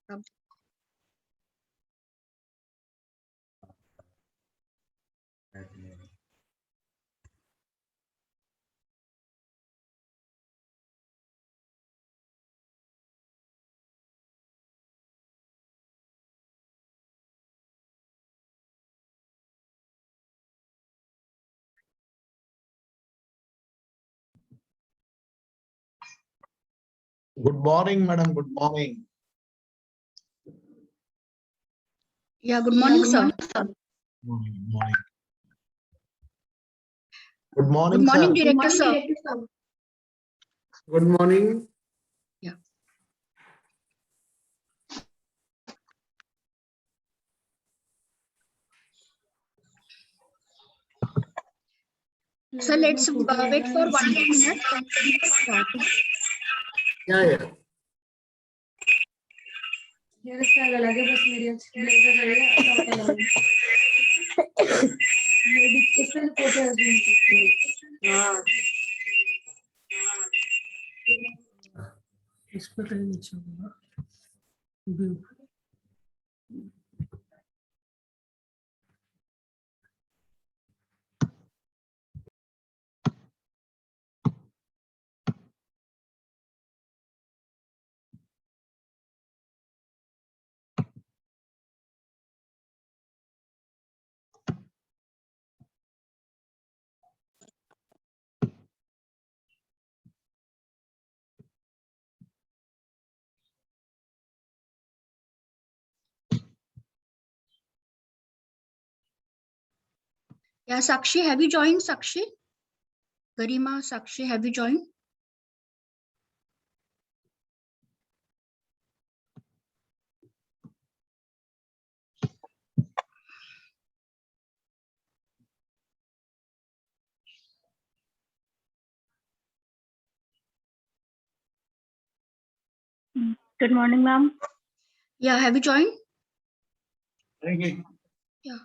Good morning, madam. Good morning. Yeah, good morning, sir. Good morning. Good morning, Good morning, sir. Director, sir. Good morning. Yeah. So let's wait for 1 minute. Yeah. Yeah, Sakshi, have you joined, Sakshi? Garima, Sakshi, have you joined? Good morning, ma'am. Yeah, have you joined? Yeah.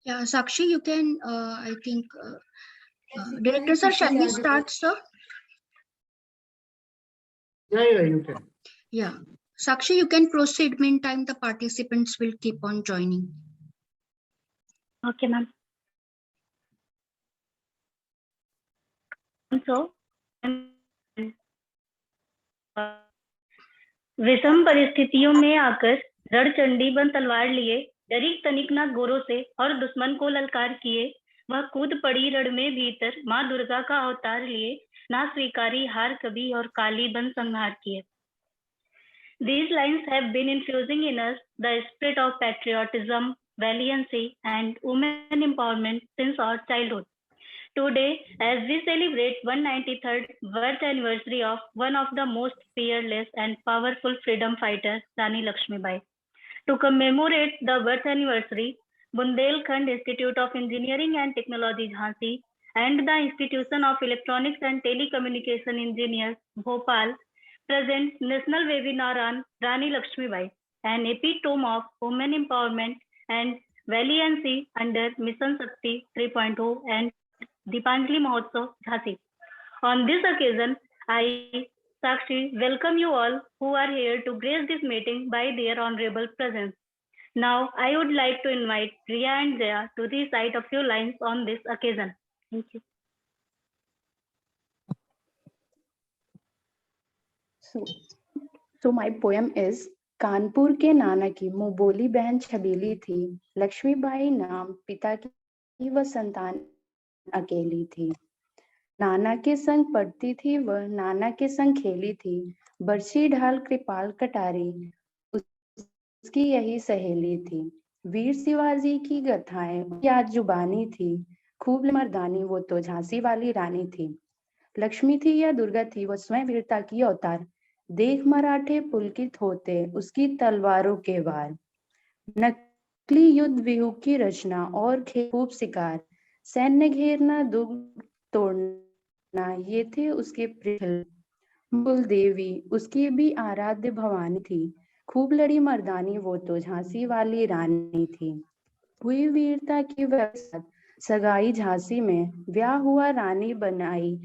Yeah, Sakshi, you can, I think, Director, sir, shall we start, sir? Yeah, you can. Yeah. Sakshi, you can proceed. Meantime, the participants will keep on joining. Okay, ma'am. So, विषम परिस्थितियों में आकर रणचंडी बन तलवार लिए डरी तनिक ना गोरों से और दुश्मन को ललकार किए वह कूद पड़ी रण में भीतर माँ दुर्गा का अवतार लिए ना स्वीकारी हार कभी और काली बन संहार किए. These lines have been infusing in us the spirit of patriotism, valiancy, and women empowerment since our childhood. Today, as we celebrate 193rd birth anniversary of one of the most fearless and powerful freedom fighters, Rani Lakshmibai. To commemorate the birth anniversary, Bundelkhand Institute of Engineering and Technology, Jhansi, and the Institution of Electronics and Telecommunication Engineers, Bhopal, presents national webinar on Rani Lakshmibai, an epitome of women empowerment and valiancy under Mission Shakti 3.0 and Deepanjali Mahotsav, Jhansi. On this occasion, I, Sakshi, welcome you all who are here to grace this meeting by their honorable presence. Now, I would like to invite Riya and Jaya to recite a few lines on this occasion. Thank you. So my poem is Kanpur के नाना की मुँह बोली बहन छबीली थी, लक्ष्मीबाई नाम पिता की वह संतान अकेली थी. नाना के संग पढ़ती थी वह, नाना के संग खेली थी, बरछी ढाल कृपाल कटारी उसकी यही सहेली थी. वीर शिवाजी की गाथाएं याद जुबानी थी, खूब मर्दानी वो तो झांसी वाली रानी थी. लक्ष्मी थी या दुर्गा थी वो स्वयं वीरता की अवतार, देख मराठे पुलकित होते उसकी तलवारों के वार। नकली युद्ध व्यूह की रचना और खूब शिकार, सैन्य घेरना दुर्ग तोड़ना, ये थे उसके प्रिय। कुल देवी उसकी भी आराध्य भवानी थी, खूब लड़ी मर्दानी वो तो झांसी वाली रानी थी। हुई वीरता की वजह सगाई झांसी में, ब्याह हुआ रानी बनाई।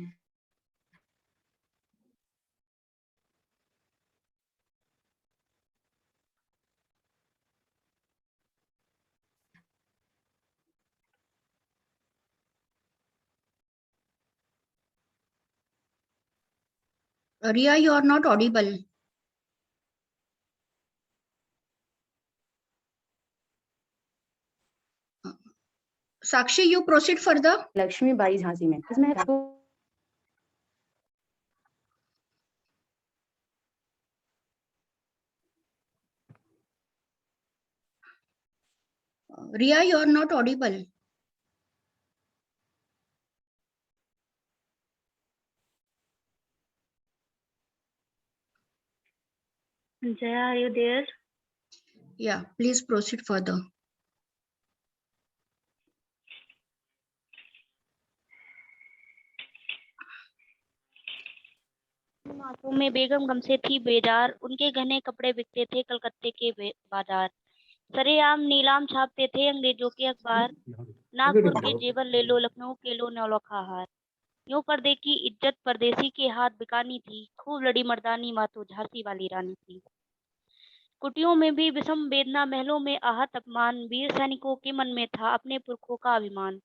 Ria, you are not audible. Sakshi, you proceed further. Lakshmibai Jhansi में इसमें Ria, you are not audible. Jaya, are you there? Yeah, please proceed further. आंखों में बेगम गम से थी बेजार, उनके गहने कपड़े बिकते थे कलकत्ते के बाजार। सरेआम नीलाम छापते थे अंग्रेजों के अखबार, नागपुर के जेवर ले लो, लखनऊ के लो नौलखा हार। यूं पर्दे की इज्जत परदेसी के हाथ बिकानी थी, खूब लड़ी मर्दानी मातो झांसी वाली रानी थी। कुटियों में भी विषम वेदना, महलों में आहत अपमान, वीर सैनिकों के मन में था अपने पुरखों का अभिमान।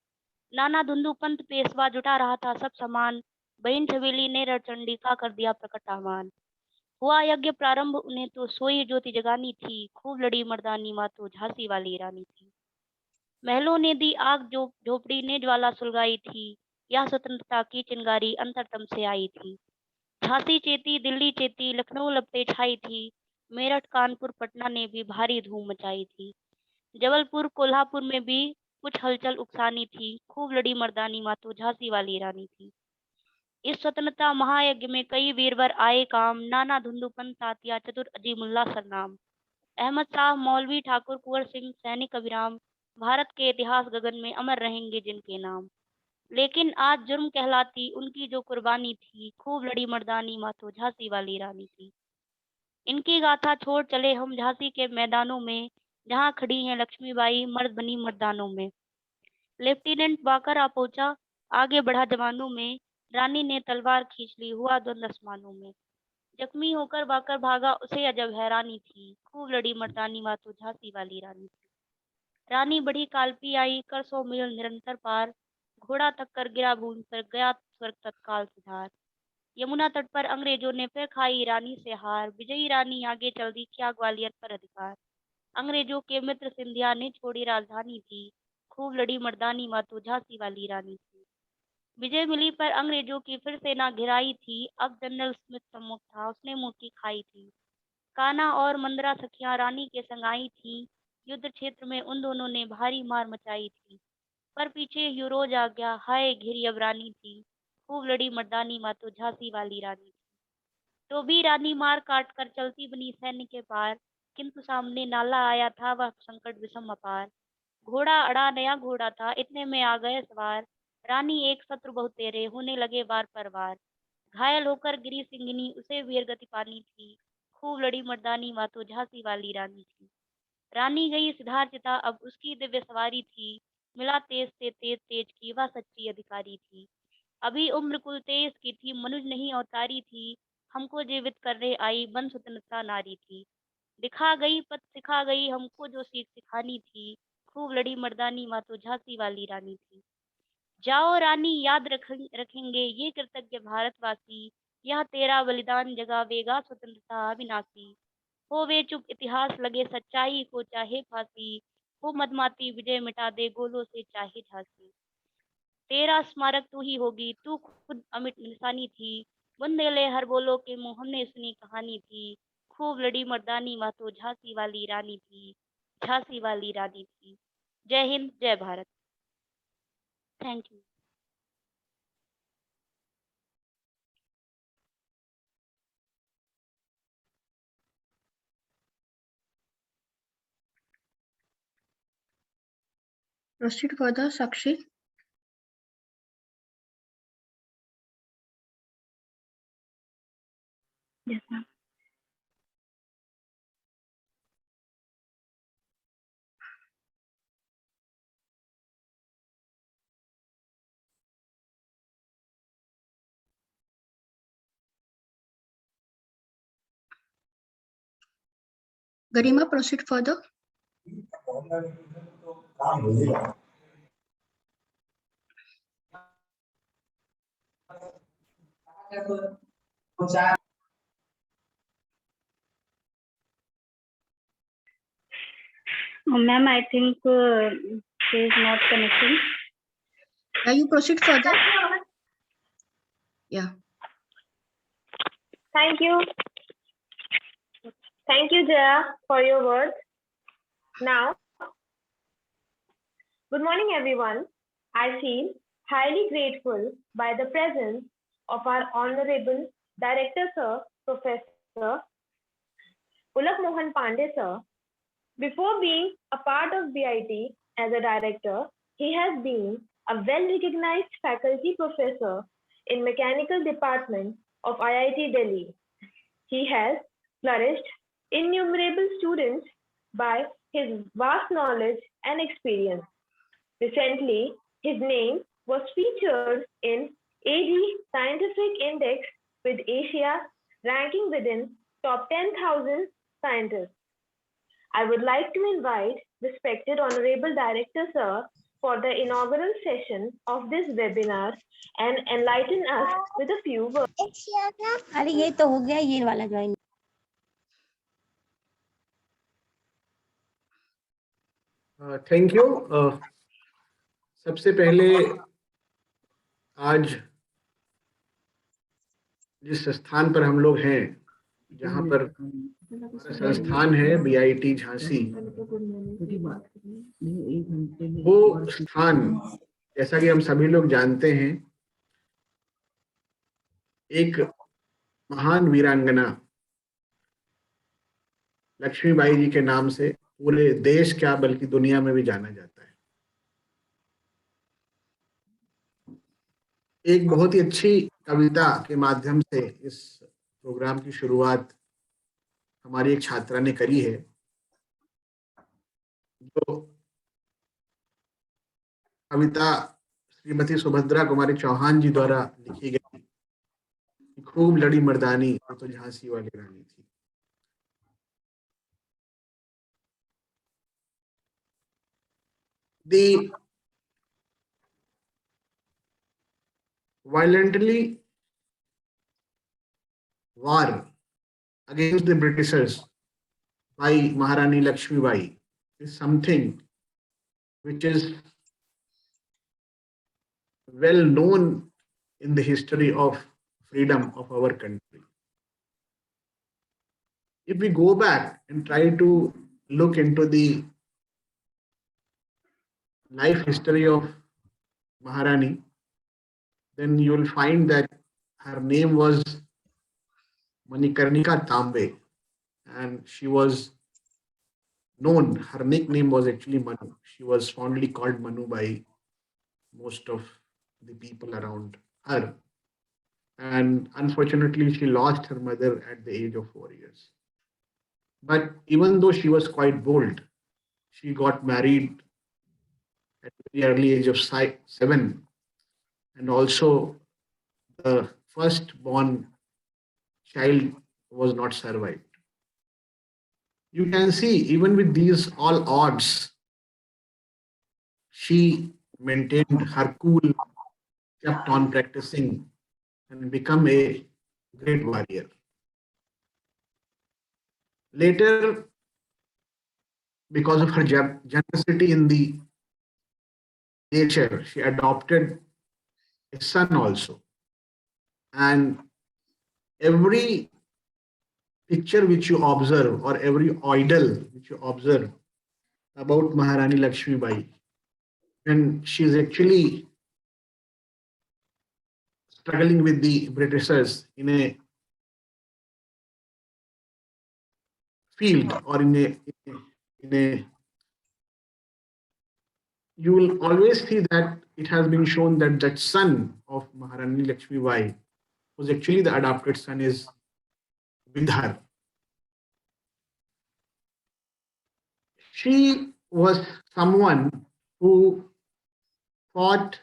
नाना धुंधु पंत पेशवा जुटा रहा था सब समान, बहन छबीली ने रणचंडी का कर दिया प्रकट आह्वान। हुआ यज्ञ प्रारंभ उन्हें तो सोई ज्योति जगानी थी, खूब लड़ी मर्दानी मातो झांसी वाली रानी थी। महलों ने दी आग, जो झोपड़ी ने ज्वाला सुलगाई थी, यह स्वतंत्रता की चिंगारी अंतरतम से आई थी। झांसी चेती, दिल्ली चेती, लखनऊ लपटे छाई थी, मेरठ कानपुर पटना ने भी भारी धूम मचाई थी। जबलपुर कोल्हापुर में भी कुछ हलचल उकसानी थी, खूब लड़ी मर्दानी मातो झांसी वाली रानी थी। इस स्वतंत्रता महायज्ञ में कई वीरवर आए काम, नाना धुंधु पंत तात्या चतुर अजीमुल्ला सरनाम। अहमद शाह मौलवी ठाकुर कुंवर सिंह सैनिक अभिराम, भारत के इतिहास गगन में अमर रहेंगे जिनके नाम। लेकिन आज जुर्म कहलाती उनकी जो कुर्बानी थी, खूब लड़ी मर्दानी मातो झांसी वाली रानी थी। इनकी गाथा छोड़ चले हम झांसी के मैदानों में, जहाँ खड़ी हैं लक्ष्मीबाई मर्द बनी मर्दानों में। लेफ्टिनेंट वाकर आ पहुंचा, आगे बढ़ा जवानों में, रानी ने तलवार खींच ली, हुआ द्वंद आसमानों में। जख्मी होकर वाकर भागा, उसे अजब हैरानी थी, खूब लड़ी मर्दानी मातो झांसी वाली रानी थी। रानी बढ़ी कालपी आई, कर 100 मील निरंतर पार, घोड़ा तक कर गिरा भूमि पर, गया स्वर्ग तत्काल सुधार। यमुना तट पर अंग्रेजों ने फिर खाई रानी से हार, विजयी रानी आगे चल दी, किया ग्वालियर पर अधिकार। अंग्रेजों के मित्र सिंधिया ने छोड़ी राजधानी थी, खूब लड़ी मर्दानी मातो झांसी वाली रानी थी। विजय मिली पर अंग्रेजों की फिर सेना घिराई थी, अब जनरल स्मिथ सम्मुख था, उसने मूर्ति खाई थी। कान्हा और मंदरा सखियां रानी के संग आई थी, युद्ध क्षेत्र में उन दोनों ने भारी मार मचाई थी। पर पीछे यूरोज आ गया, हाय घिरी अब रानी थी, खूब लड़ी मर्दानी मातो झांसी वाली रानी थी। तो भी रानी मार काट कर चलती बनी सैन्य के पार, किंतु सामने नाला आया था वह संकट विषम अपार। घोड़ा अड़ा नया घोड़ा था, इतने में आ गए सवार, रानी एक शत्रु बहुत तेरे, होने लगे वार पर वार। घायल होकर गिरी सिंगिनी, उसे वीर गति पानी थी, खूब लड़ी मर्दानी मातो झांसी वाली रानी थी। रानी गई सिधार चिता, अब उसकी दिव्य सवारी थी, मिला तेज से तेज तेज की, वह सच्ची अधिकारी थी। अभी उम्र कुल 23 की थी, मनुज नहीं अवतारी थी, हमको जीवित करने आई बन स्वतंत्रता नारी थी। दिखा गई पथ सिखा गई, हमको जो सीख सिखानी थी, खूब लड़ी मर्दानी मातो झांसी वाली रानी थी। जाओ रानी याद रखेंगे ये कृतज्ञ भारतवासी, यह तेरा बलिदान जगावेगा स्वतंत्रता अविनाशी। हो वे चुप इतिहास लगे सच्चाई को चाहे फांसी, हो मदमाती विजय मिटा दे गोलों से चाहे झांसी। तेरा स्मारक तू ही होगी, तू खुद अमिट निशानी थी, बुंदेले हर बोलो के मुंह हमने सुनी कहानी थी, खूब लड़ी मर्दानी मातो झांसी वाली रानी थी, झांसी वाली रानी थी। जय हिंद, जय Bharat. Thank you. Proceed further, Sakshi. Yes, ma'am. Garima, proceed further. Ma'am, I think she is not connecting. Yeah, you proceed further. Yeah. Thank you. Thank you, Jaya, for your words. Now, good morning, everyone. I feel highly grateful by the presence of our Honorable Director, Sir, Professor Ulak Mohan Pandey, Sir. Before being a part of BIT as a director, he has been a well-recognized faculty professor in Mechanical Department of IIT Delhi. He has flourished innumerable students by his vast knowledge and experience. Recently, his name was featured in AG Scientific Index with Asia ranking within top 10,000 scientists. I would like to invite respected Honorable Director Sir for the inaugural session of this webinar and enlighten us with a few words. अरे ये तो हो गया ये वाला join thank you. सबसे पहले आज जिस स्थान पर हम लोग हैं, जहाँ पर हमारा संस्थान है BIT झांसी, वो स्थान जैसा कि हम सभी लोग जानते हैं, एक महान वीरांगना लक्ष्मीबाई जी के नाम से पूरे देश क्या बल्कि दुनिया में भी जाना जाता है। एक बहुत ही अच्छी कविता के माध्यम से इस प्रोग्राम की शुरुआत हमारी एक छात्रा ने करी है, जो कविता श्रीमती सुभद्रा कुमारी चौहान जी द्वारा लिखी गई, खूब लड़ी मर्दानी तो झांसी वाली रानी थी। The violently war against the Britishers by Maharani Lakshmibai is something which is well known in the history of freedom of our country. If we go back and try to look into the life history of Maharani, then you will find that her name was Manikarnika Tambe, and she was known, her nickname was actually Manu. She was fondly called Manu by most of the people around her. And unfortunately, she lost her mother at the age of 4 years. But even though she was quite bold, she got married at the early age of 7, and also the firstborn child was not survived. You can see, even with these all odds, she maintained her cool, kept on practicing, and become a great warrior. Later, because of her generosity in the nature, she adopted a son also. And every picture which you observe, or every idol which you observe about Maharani Lakshmibai, and she's actually struggling with the Britishers in a field, or in a you will always see that it has been shown that that son of Maharani Lakshmi Bai was actually the adopted son is with her. She was someone who fought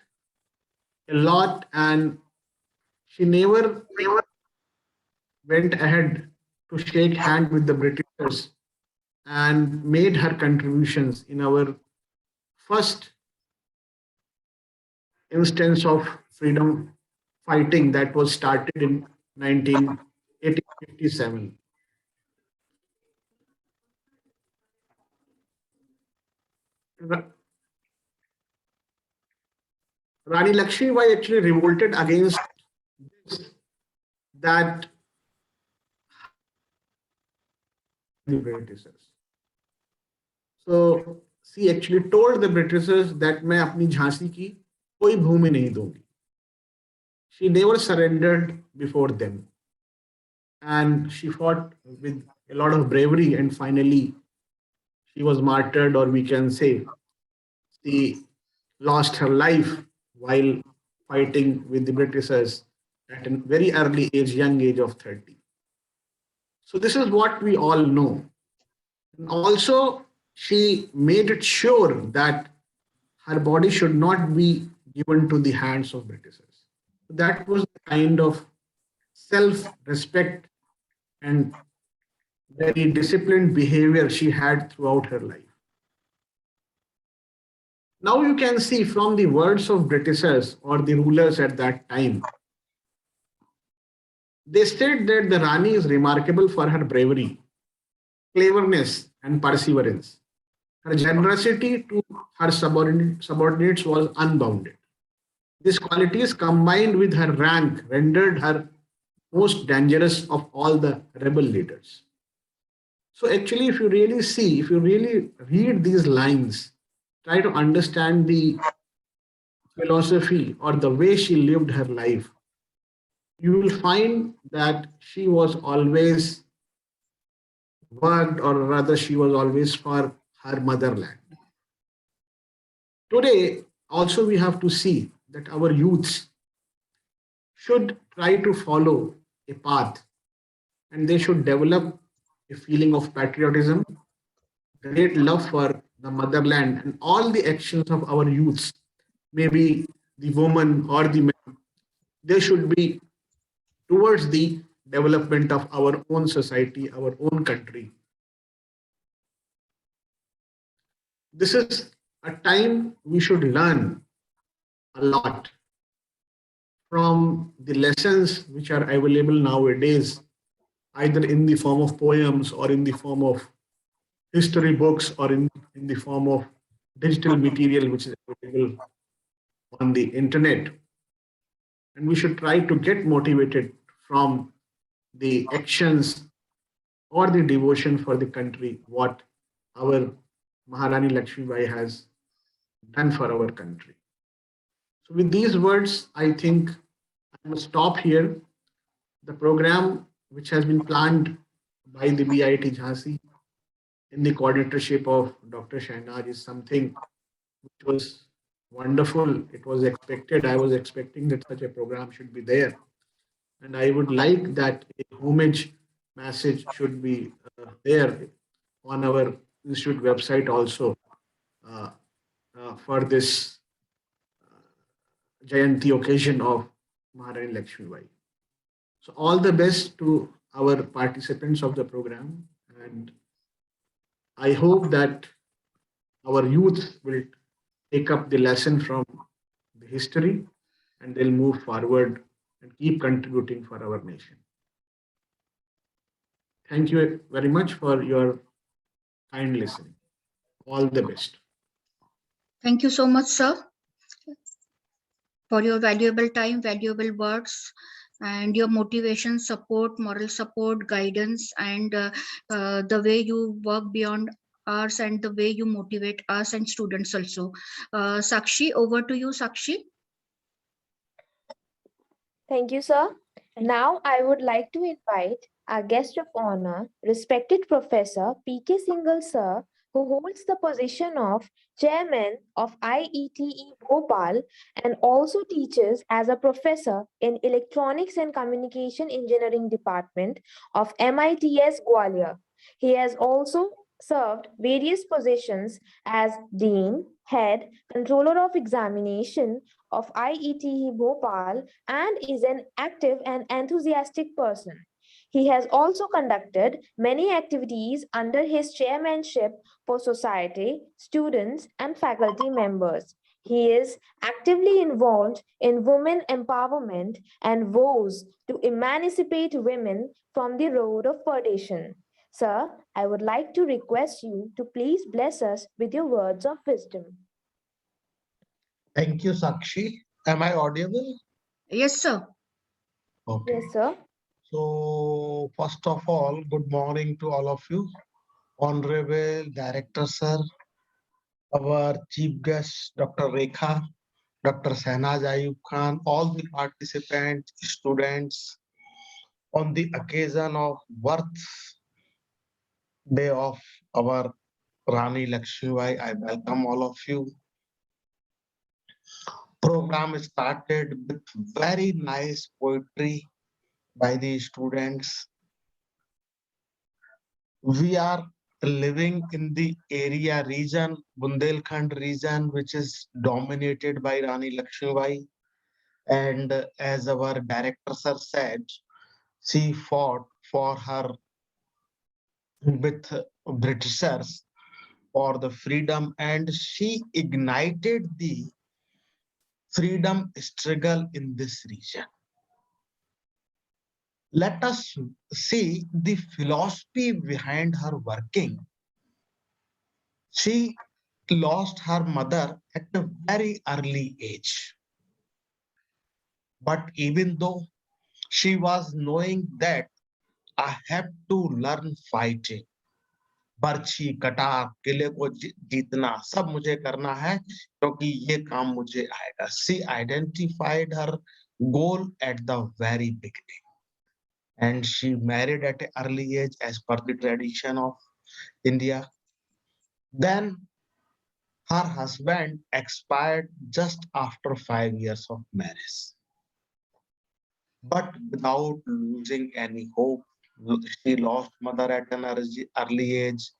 a lot, and she never went ahead to shake hand with the Britishers and made her contributions in our first instance of freedom fighting that was started in 1857. Rani Lakshmi Bai actually revolted against this, that the Britishers. So she actually told the Britishers that मैं अपनी झांसी की कोई भूमि नहीं दूंगी. She never surrendered before them, and she fought with a lot of bravery, and finally she was martyred, or we can say she lost her life while fighting with the Britishers at a very early age, young age of 30. So this is what we all know. And also, she made it sure that her body should not be given to the hands of Britishers. That was the kind of self-respect and very disciplined behavior she had throughout her life. Now you can see from the words of Britishers or the rulers at that time, they said that the Rani is remarkable for her bravery, cleverness, and perseverance. Her generosity to her subordinates was unbounded. These qualities combined with her rank rendered her most dangerous of all the rebel leaders. So actually, if you really see, if you really read these lines, try to understand the philosophy or the way she lived her life, you will find that she was always worked, or rather she was always for her motherland. Today, also we have to see that our youths should try to follow a path, and they should develop a feeling of patriotism, great love for the motherland, and all the actions of our youths, maybe the women or the men, they should be towards the development of our own society, our own country. This is a time we should learn a lot from the lessons which are available nowadays, either in the form of poems or in the form of history books or in the form of digital material which is available on the internet. And we should try to get motivated from the actions or the devotion for the country, what our Maharani Lakshmi Bai has done for our country. So with these words, I think I must stop here. The program which has been planned by the BIT Jhansi in the coordinatorship of Dr. Shahnaz is something which was wonderful. It was expected. I was expecting that such a program should be there. And I would like that a homage message should be there on our institute website also for this Jayanti occasion of Maharani Lakshmi Bai. So all the best to our participants of the program, and I hope that our youth will take up the lesson from the history and they'll move forward and keep contributing for our nation. Thank you very much for your kind listening. All the best. Thank you so much, sir, for your valuable time, valuable words, and your motivation, support, moral support, guidance, and the way you work beyond hours and the way you motivate us and students also. Sakshi, over to you, Sakshi. Thank you, sir. Now I would like to invite our guest of honor, respected Professor P.K. Singhal, sir, who holds the position of chairman of IETE Bhopal and also teaches as a professor in Electronics and Communication Engineering Department of MITS Gwalior. He has also served various positions as Dean, Head, Controller of Examination of IETE Bhopal and is an active and enthusiastic person. He has also conducted many activities under his chairmanship for society, students, and faculty members. He is actively involved in women empowerment and vows to emancipate women from the road of perdition. Sir, I would like to request you to please bless us with your words of wisdom. Thank you, Sakshi. Am I audible? Yes, sir. Okay. Yes, sir. So, first of all, good morning to all of you. Honorable Director, sir, our chief guest, Dr. Rekha, Dr. Sahnaz Ayub Khan, all the participants, students, on the occasion of birthday of our Rani Lakshmibai, I welcome all of you. Program started with very nice poetry by the students. We are living in the area region, Bundelkhand region, which is dominated by Rani Lakshmibai. And as our director sir said, she fought for her with Britishers for the freedom, and she ignited the freedom struggle in this region. Let us see the philosophy behind her working. She lost her mother at a very early age. But even though she was knowing that I have to learn fighting, बर्छी कटार किले को जीतना सब मुझे करना है क्योंकि ये काम मुझे आएगा. She identified her goal at the very beginning, and she married at an early age as per the tradition of India. Then her husband expired just after 5 years of marriage. But without losing any hope, she lost mother at an early age,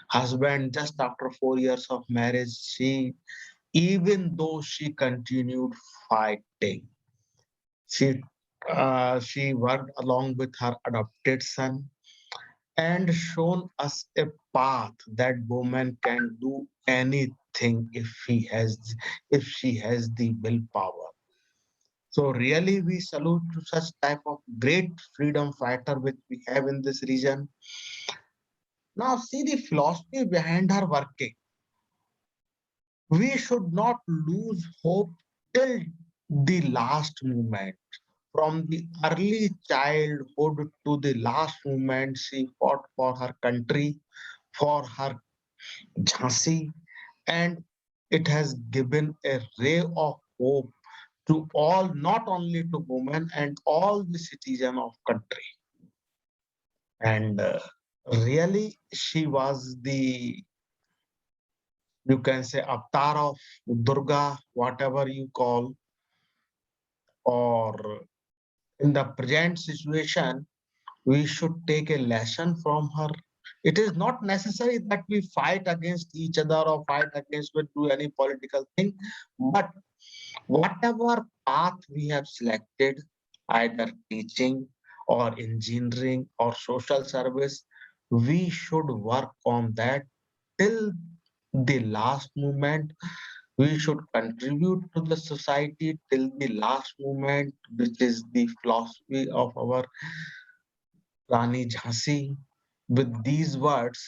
husband just after 4 years of marriage. Even though she continued fighting, she worked along with her adopted son and shown us a path that woman can do anything if she has the willpower. So really we salute to such type of great freedom fighter which we have in this region. Now see the philosophy behind her working. We should not lose hope till the last moment. From the early childhood to the last moment, she fought for her country, for her Jhansi, and it has given a ray of hope to all, not only to women and all the citizen of country. And really, she was the, you can say, avatar of Durga, whatever you call, or in the present situation, we should take a lesson from her. It is not necessary that we fight against each other or fight against or do any political thing, but whatever path we have selected, either teaching or engineering or social service, we should work on that till the last moment. We should contribute to the society till the last moment, which is the philosophy of our Rani Jhansi. With these words,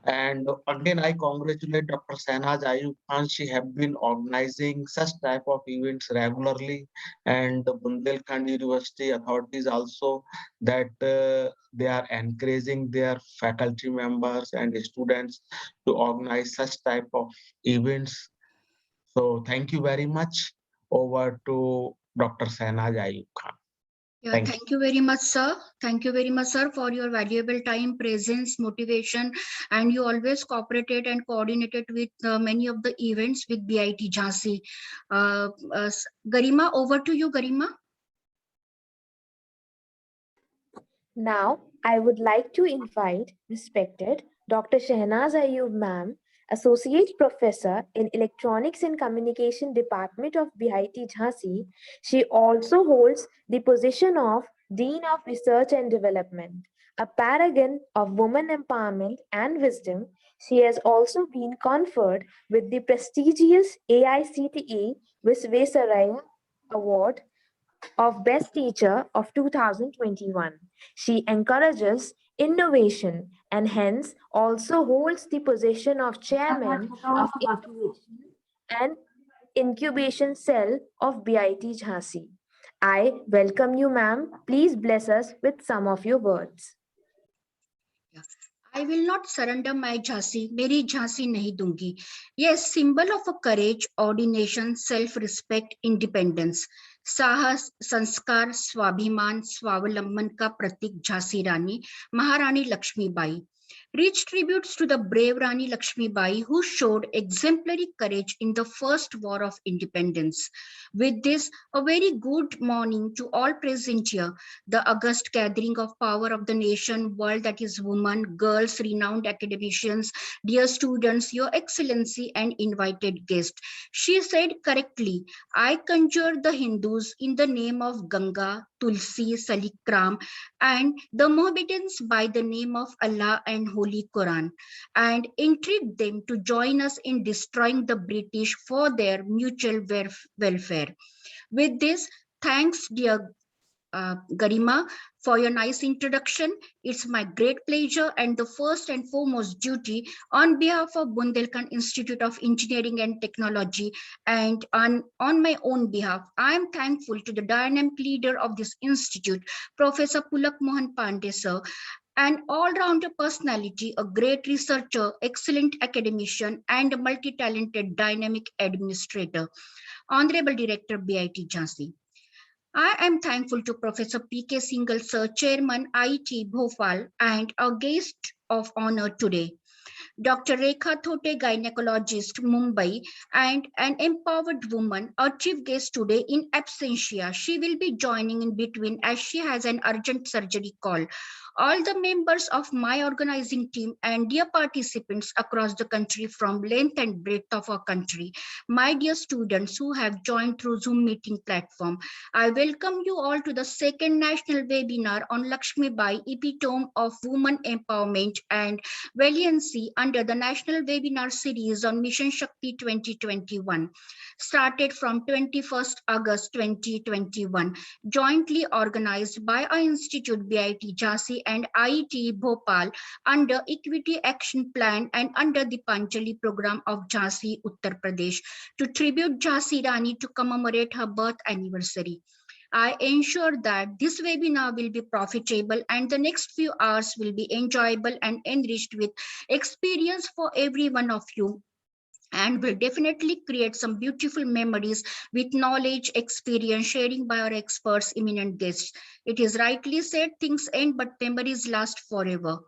and again, I congratulate Dr. Sahnaz Ayub Khan. She have been organizing such type of events regularly, and the Bundelkhand University authorities also that they are encouraging their faculty members and students to organize such type of events. So thank you very much. Over to Dr. Sahnaz Ayub Khan. Yeah, Thank you. thank you very much, sir. Thank you very much, sir, for your valuable time, presence, motivation, and you always cooperated and coordinated with many of the events with BIT Jhansi. Garima, over to you, Garima. Now, I would like to invite respected Dr. Shehnaz Ayub Ma'am, Associate Professor in Electronics and Communication Department of BIT Jhansi. She also holds the position of Dean of Research and Development, a paragon of women empowerment and wisdom. She has also been conferred with the prestigious AICTE Visvesvaraya Award of Best Teacher of 2021. She encourages innovation and hence also holds the position of Chairman of Innovation and Incubation Cell of BIT Jhansi. I welcome you, ma'am. Please bless us with some of your words. I will not surrender my Jhansi. Meri Jhansi nahi dungi. Yes, symbol of a courage, ordination, self-respect, independence. साहस, संस्कार, स्वाभिमान, स्वावलंबन का प्रतीक झांसी रानी महारानी Lakshmibai. Rich tributes to the brave Rani Lakshmibai, who showed exemplary courage in the first war of independence. With this, a very good morning to all present here. The august gathering of power of the nation, world, that is women, girls, renowned academicians, dear students, your excellency and invited guests. She said correctly, I conjure the Hindus in the name of Ganga, Tulsi, Salikram, and the Mohammedans by the name of Allah and Holy Quran, and entreat them to join us in destroying the British for their mutual welfare. With this, thanks, dear Garima, for your nice introduction. It's my great pleasure and the first and foremost duty on behalf of Bundelkhand Institute of Engineering and Technology and on my own behalf, I am thankful to the dynamic leader of this institute, Professor Pulak Mohan Pandey sir, an all-rounder personality, a great researcher, excellent academician, and a multi-talented dynamic administrator. Honorable Director, BIT Jhansi. I am thankful to Professor P.K. Singhal, Sir, Chairman, IIT Bhopal, and our guest of honor today, Dr. Rekha Thote, gynecologist, Mumbai, and an empowered woman, our chief guest today in absentia. She will be joining in between as she has an urgent surgery call. All the members of my organizing team and dear participants across the country from length and breadth of our country, my dear students who have joined through Zoom meeting platform, I welcome you all to the second national webinar on Lakshmi Bai, epitome of women empowerment and valiancy under the National Webinar Series on Mission Shakti 2021, started from 21st August 2021, jointly organized by our Institute BIT Jhansi and IIT Bhopal under Equity Action Plan and under the Panchali program of Jhansi, Uttar Pradesh, to tribute Jhansi Rani to commemorate her birth anniversary. I ensure that this webinar will be profitable and the next few hours will be enjoyable and enriched with experience for every one of you, and will definitely create some beautiful memories with knowledge, experience, sharing by our experts, eminent guests. It is rightly said, things end, but memories last forever.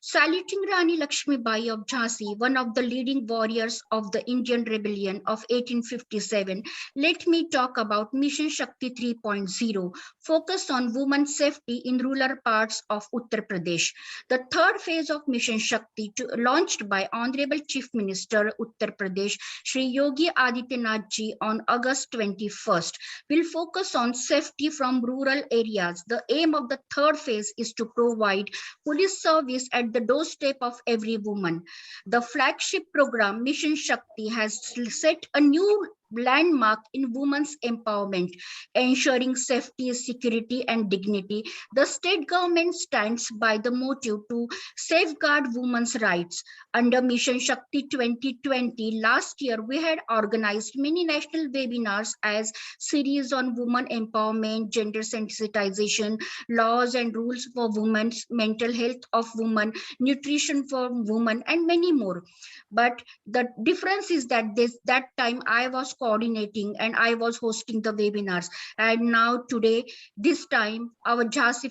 Saluting Rani Lakshmi Bai of Jhansi, one of the leading warriors of the Indian Rebellion of 1857, let me talk about Mission Shakti 3.0, focused on women's safety in rural parts of Uttar Pradesh. The third phase of Mission Shakti, launched by Honorable Chief Minister Uttar Pradesh, Shri Yogi Adityanath ji on August 21st, will focus on safety from rural areas. The aim of the third phase is to provide police service at the doorstep of every woman. The flagship program Mission Shakti has set a new landmark in women's empowerment, ensuring safety, security, and dignity. The state government stands by the motive to safeguard women's rights. Under Mission Shakti 2020, last year we had organized many national webinars as series on women empowerment, gender sensitization, laws and rules for women, mental health of women, nutrition for women, and many more. But the difference is that that time I was coordinating and I was hosting the webinars. And now today, this time, our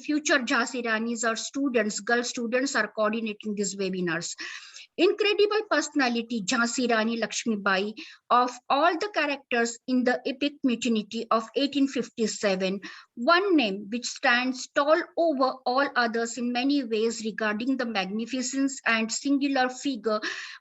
future Jhansi Ranis, our students, girl students are coordinating these webinars. Incredible personality, Jhansi Rani Lakshmibai, of all the characters in the epic mutiny of 1857, one name which stands tall over all others in many ways regarding the magnificence and singular figure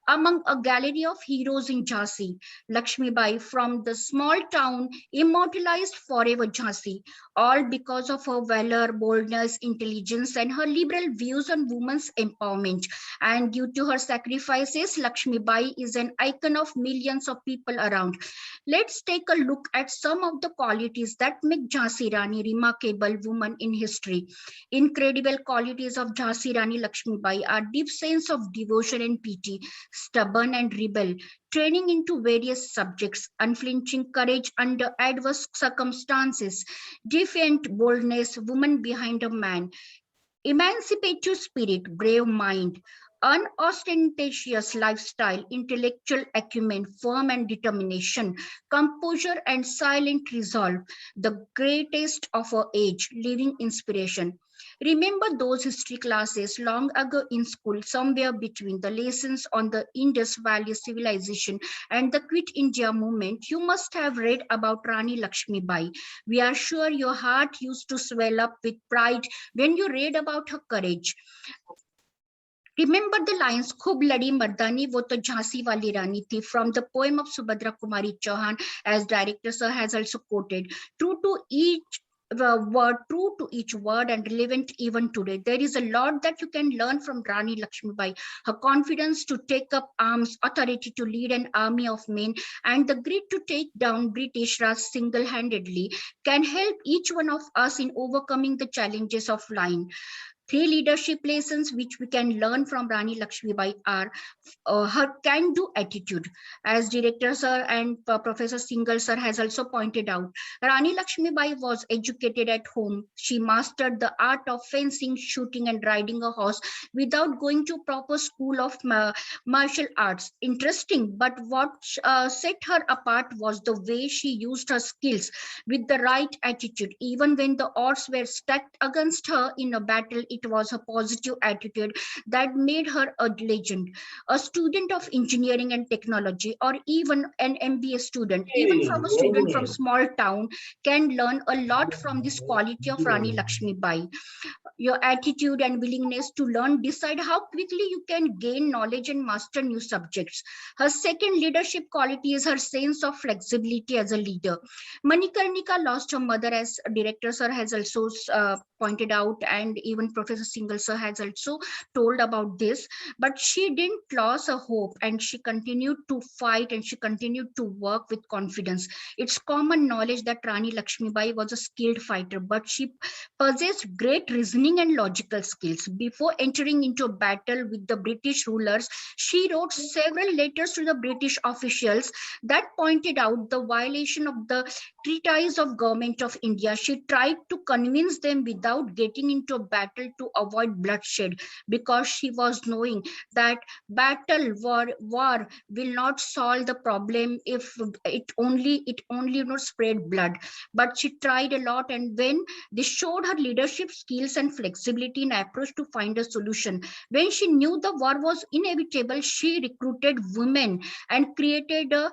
among a gallery of heroes in Jhansi. Lakshmibai, from the small town, immortalized forever Jhansi, all because of her valor, boldness, intelligence, and her liberal views on women's empowerment. And due to her sacrifices, Lakshmibai is an icon of millions of people around. Let's take a look at some of the qualities that make Jhansi Rani remarkable woman in history. Incredible qualities of Jhansi Rani Lakshmibai are deep sense of devotion and piety, stubborn and rebel, training into various subjects, unflinching courage under adverse circumstances, defiant boldness, woman behind a man, emancipative spirit, brave mind, unostentatious lifestyle, intellectual acumen, firm and determination, composure and silent resolve, the greatest of her age, living inspiration. Remember those history classes long ago in school, somewhere between the lessons on the Indus Valley civilization and the Quit India movement, you must have read about Rani Lakshmibai. We are sure your heart used to swell up with pride when you read about her courage. Remember the lines, Khub Ladi Mardani, wo to Jhansi wali Rani thi, from the poem of Subhadra Kumari Chauhan, as director sir has also quoted. True to each word and relevant even today. There is a lot that you can learn from Rani Lakshmibai. Her confidence to take up arms, authority to lead an army of men, and the grit to take down British Raj single-handedly can help each one of us in overcoming the challenges of life. 3 leadership lessons which we can learn from Rani Lakshmibai are her can-do attitude. As director sir and Professor Singhal sir has also pointed out, Rani Lakshmibai was educated at home. She mastered the art of fencing, shooting and riding a horse without going to proper school of martial arts. Interesting, but what set her apart was the way she used her skills with the right attitude. Even when the odds were stacked against her in a battle, it was a positive attitude that made her a legend. A student of engineering and technology, or even an MBA student, even from a student from small town, can learn a lot from this quality of Rani Lakshmibai. Your attitude and willingness to learn decide how quickly you can gain knowledge and master new subjects. Her second leadership quality is her sense of flexibility as a leader. Manikarnika lost her mother, as director sir has also pointed out, and even Professor Singhal sir has also told about this. But she didn't lose her hope, and she continued to fight and she continued to work with confidence. It's common knowledge that Rani Lakshmibai was a skilled fighter, but she possessed great reasoning and logical skills. Before entering into a battle with the British rulers, she wrote several letters to the British officials that pointed out the violation of the treatise of Government of India. She tried to convince them without getting into a battle to avoid bloodshed, because she was knowing that war will not solve the problem if it only spread blood. But she tried a lot, and when they showed her leadership skills and flexibility in approach to find a solution. When she knew the war was inevitable, she recruited women and created a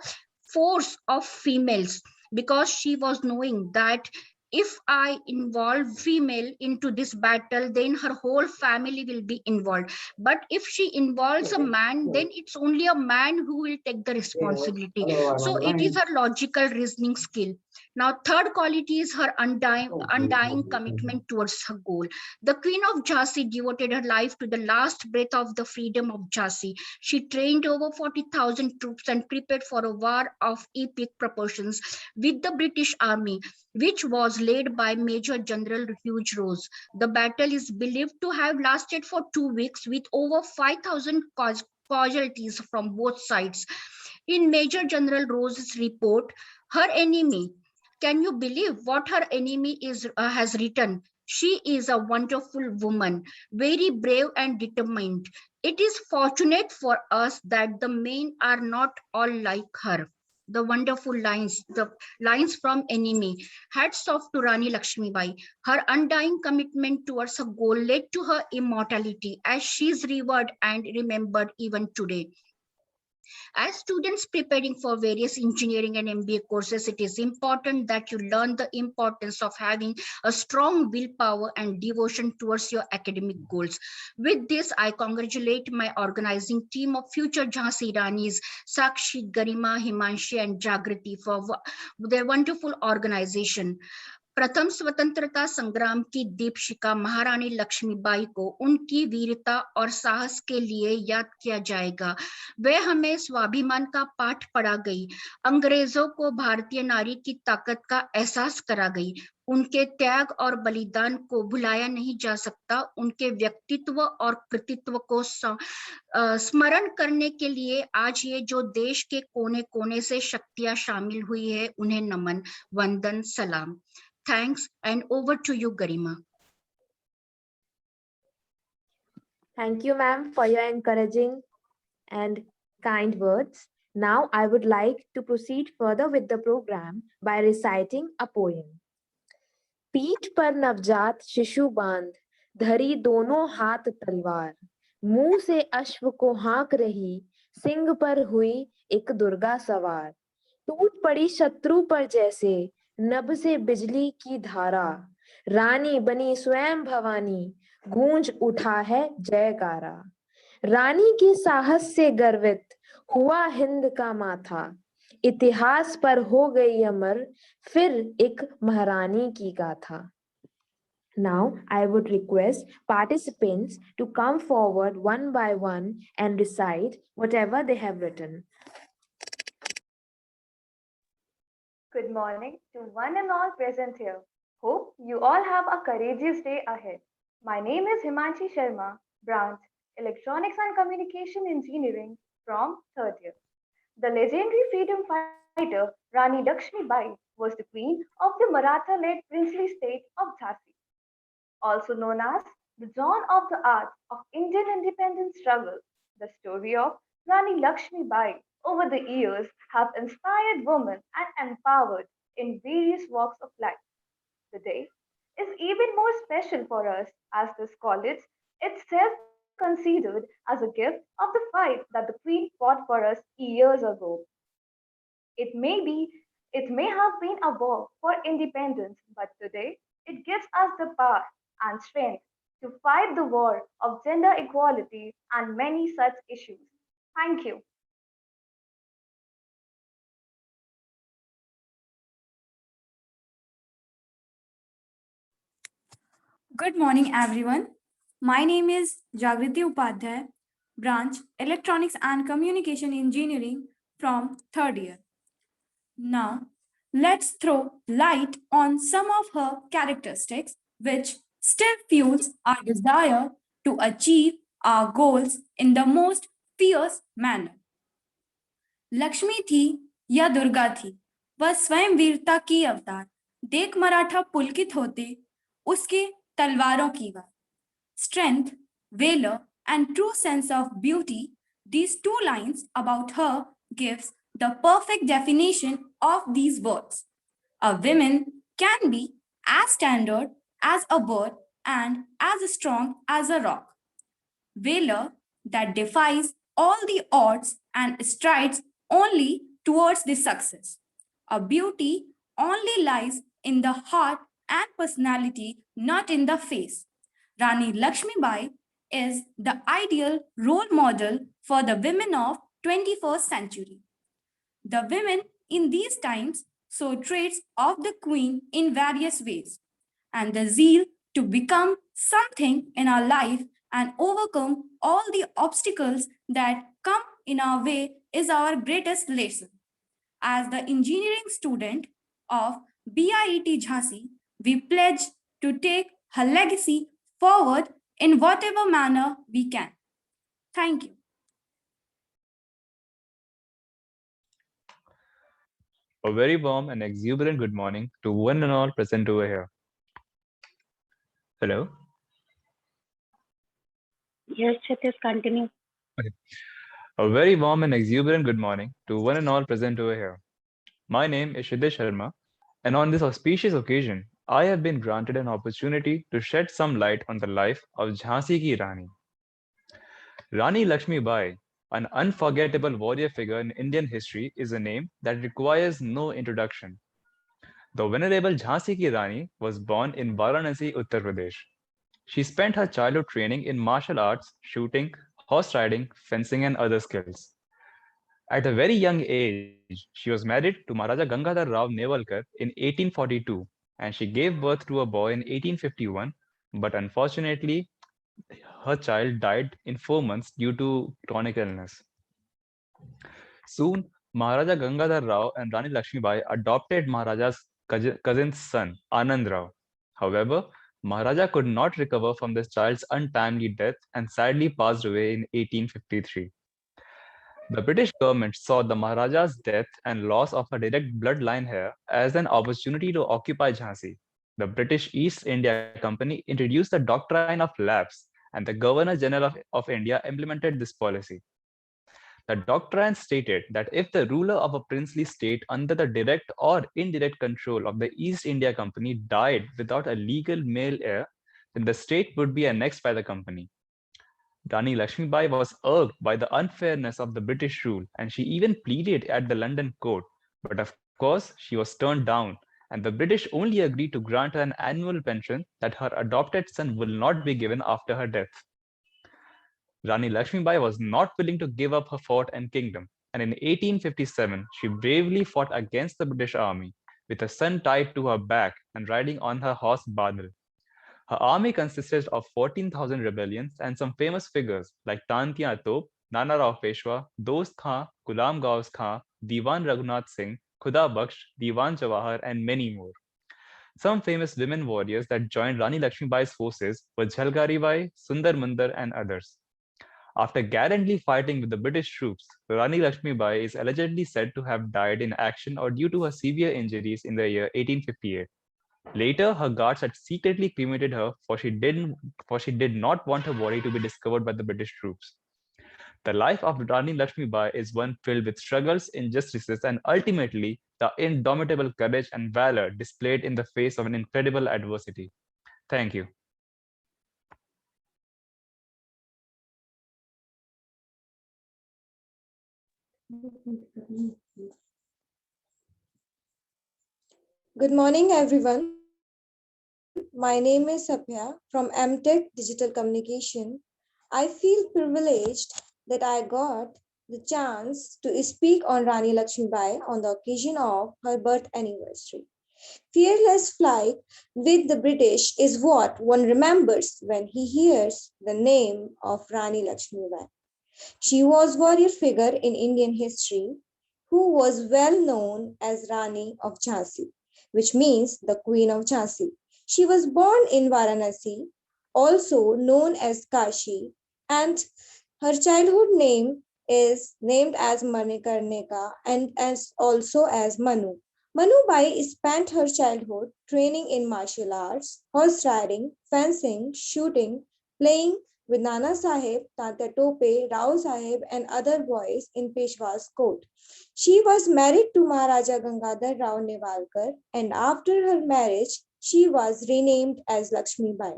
force of females, because she was knowing that if I involve female into this battle, then her whole family will be involved. But if she involves a man, then it's only a man who will take the responsibility. So it is her logical reasoning skill. Now, third quality is her undying commitment towards her goal. The Queen of Jhansi devoted her life to the last breath of the freedom of Jhansi. She trained over 40,000 troops and prepared for a war of epic proportions with the British Army, which was led by Major General Hugh Rose. The battle is believed to have lasted for 2 weeks with over 5,000 casualties from both sides. In Major General Rose's report, her enemy, can you believe what her enemy has written? She is a wonderful woman, very brave and determined. It is fortunate for us that the men are not all like her. the wonderful lines, the lines from Enemy. Hats off to Rani Lakshmibai. Her undying commitment towards her goal led to her immortality, as she is revered and remembered even today. As students preparing for various engineering and MBA courses, it is important that you learn the importance of having a strong willpower and devotion towards your academic goals. With this, I congratulate my organizing team of future Jhansi Ranis, Sakshi, Garima, Himanshi, and Jagriti for their wonderful organization. प्रथम स्वतंत्रता संग्राम की दीपशिखा महारानी लक्ष्मीबाई को उनकी वीरता और साहस के लिए याद किया जाएगा। वे हमें स्वाभिमान का पाठ पढ़ा गई, अंग्रेजों को भारतीय नारी की ताकत का एहसास करा गई। उनके त्याग और बलिदान को भुलाया नहीं जा सकता। उनके व्यक्तित्व और कृतित्व को स्मरण करने के लिए आज ये जो देश के कोने कोने से शक्तियां शामिल हुई है, उन्हें नमन, वंदन, सलाम। Thanks, and over to you, Garima. Thank you, ma'am, for your encouraging and kind words. Now, I would like to proceed further with the program by reciting a poem. पीठ पर नवजात शिशु बांध, धरी दोनों हाथ तलवार, मुंह से अश्व को हाँक रही, सिंह पर हुई एक दुर्गा सवार। टूट पड़ी शत्रु पर जैसे नभ से बिजली की धारा, रानी बनी स्वयं भवानी, गूंज उठा है जयकारा। रानी के साहस से गर्वित हुआ हिंद का माथा, इतिहास पर हो गई अमर फिर एक महारानी की गाथा। Now I would request participants to come forward one by one and recite whatever they have written. Good morning to one and all present here. Hope you all have a courageous day ahead. My name is Himanshi Sharma, branch Electronics and Communication Engineering from 3rd year. The legendary freedom fighter Rani Lakshmibai was the queen of the Maratha-led princely state of Jhansi. Also known as the dawn of the arts of Indian independence struggle, the story of Rani Lakshmibai over the years have inspired women and empowered in various walks of life. The day is even more special for us as this college itself considered as a gift of the fight that the Queen fought for us years ago. It may have been a war for independence, but today it gives us the power and strength to fight the war of gender equality and many such issues. Thank you. Good morning, everyone. My name is Jagriti Upadhyay, branch Electronics and Communication Engineering from 3rd year. Now, let's throw light on some of her characteristics which still fuels our desire to achieve our goals in the most fierce manner. Lakshmi थी या दुर्गा थी, वह स्वयं वीरता की अवतार, देख मराठा पुलकित होते उसके तलवारों की वार. Strength, valor, and true sense of beauty, these two lines about her gives the perfect definition of these words. A woman can be as standard as a bird and as strong as a rock. Valor that defies all the odds and strides only towards the success. A beauty only lies in the heart and personality, not in the face. Rani Lakshmibai is the ideal role model for the women of 21st century. The women in these times show traits of the queen in various ways, and the zeal to become something in our life and overcome all the obstacles that come in our way is our greatest lesson. As the engineering student of BIET Jhansi, we pledge to take her legacy forward in whatever manner we can. Thank you. A very warm and exuberant good morning to one and all present over here. Hello? Yes, Chhatis, continue. Okay. A very warm and exuberant good morning to one and all present over here. My name is Shridhar Sharma, and on this auspicious occasion, I have been granted an opportunity to shed some light on the life of Jhansi Ki Rani. Rani Lakshmi Bai, an unforgettable warrior figure in Indian history, is a name that requires no introduction. The Venerable Jhansi Ki Rani was born in Varanasi, Uttar Pradesh. She spent her childhood training in martial arts, shooting, horse riding, fencing, and other skills. At a very young age, she was married to Maharaja Gangadhar Rao Nevalkar in 1842, and she gave birth to a boy in 1851, but unfortunately, her child died in 4 months due to chronic illness. Soon, Maharaja Gangadhar Rao and Rani Lakshmibai adopted Maharaja's cousin's son, Anand Rao. However, Maharaja could not recover from this child's untimely death and sadly passed away in 1853. The British government saw the Maharaja's death and loss of a direct bloodline heir as an opportunity to occupy Jhansi. The British East India Company introduced the doctrine of lapse, and the Governor General of India implemented this policy. The doctrine stated that if the ruler of a princely state under the direct or indirect control of the East India Company died without a legal male heir, then the state would be annexed by the company. Rani Lakshmibai was irked by the unfairness of the British rule, and she even pleaded at the London court. But of course, she was turned down, and the British only agreed to grant her an annual pension that her adopted son will not be given after her death. Rani Lakshmibai was not willing to give up her fort and kingdom, and in 1857 she bravely fought against the British army, with her son tied to her back and riding on her horse Badal. Her army consisted of 14,000 rebellions and some famous figures like Tantiya Top, Nana Rao Peshwa, Dost Khan, Ghulam Ghaus Khan, Diwan Raghunath Singh, Khuda Baksh, Diwan Jawahar, and many more. Some famous women warriors that joined Rani Lakshmibai's forces were Jhalgari Bai, Sundar Mundar, and others. After gallantly fighting with the British troops, Rani Lakshmibai is allegedly said to have died in action or due to her severe injuries in the year 1858. Later, her guards had secretly cremated her for she did not want her body to be discovered by the British troops. The life of Rani Lakshmibai is one filled with struggles, injustices, and ultimately the indomitable courage and valor displayed in the face of an incredible adversity. Thank you. Good morning, everyone. My name is Sapya from MTech Digital Communication. I feel privileged that I got the chance to speak on Rani Lakshmibai on the occasion of her birth anniversary. Fearless flight with the British is what one remembers when he hears the name of Rani Lakshmibai. She was a warrior figure in Indian history who was well known as Rani of Jhansi, which means the Queen of Jhansi. She was born in Varanasi, also known as Kashi, and her childhood name is named as Manikarnika and also as Manu. Manu Bai spent her childhood training in martial arts, horse riding, fencing, shooting, playing with Nana Sahib, Tata Tope, Rao Sahib, and other boys in Peshwa's court. She was married to Maharaja Gangadhar Rao Nevalkar, and after her marriage, she was renamed as Lakshmi Bai,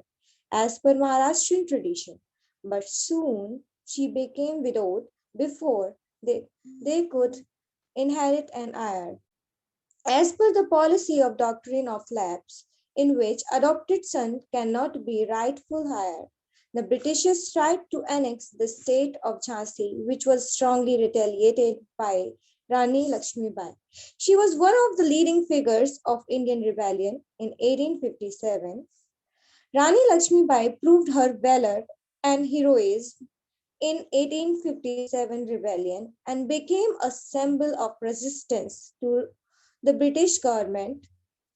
as per Maharashtrian tradition. But soon she became widowed before they could inherit an heir. As per the policy of doctrine of lapse, in which adopted son cannot be rightful heir, the Britishers tried to annex the state of Jhansi, which was strongly retaliated by Rani Lakshmibai. She was one of the leading figures of Indian rebellion in 1857. Rani Lakshmibai proved her valor and heroism in 1857 rebellion and became a symbol of resistance to the British government,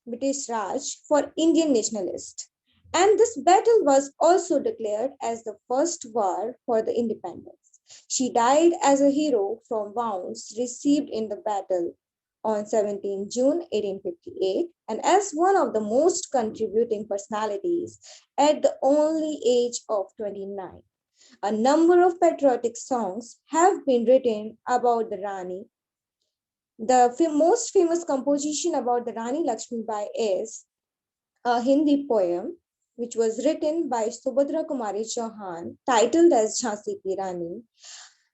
British Raj, for Indian nationalists. And this battle was also declared as the first war for the independence. She died as a hero from wounds received in the battle on 17 June 1858 and as one of the most contributing personalities at the only age of 29. A number of patriotic songs have been written about the Rani The most famous composition about the Rani Lakshmibai is a Hindi poem which was written by Subhadra Kumari Chauhan, titled as Jhansi Ki Rani.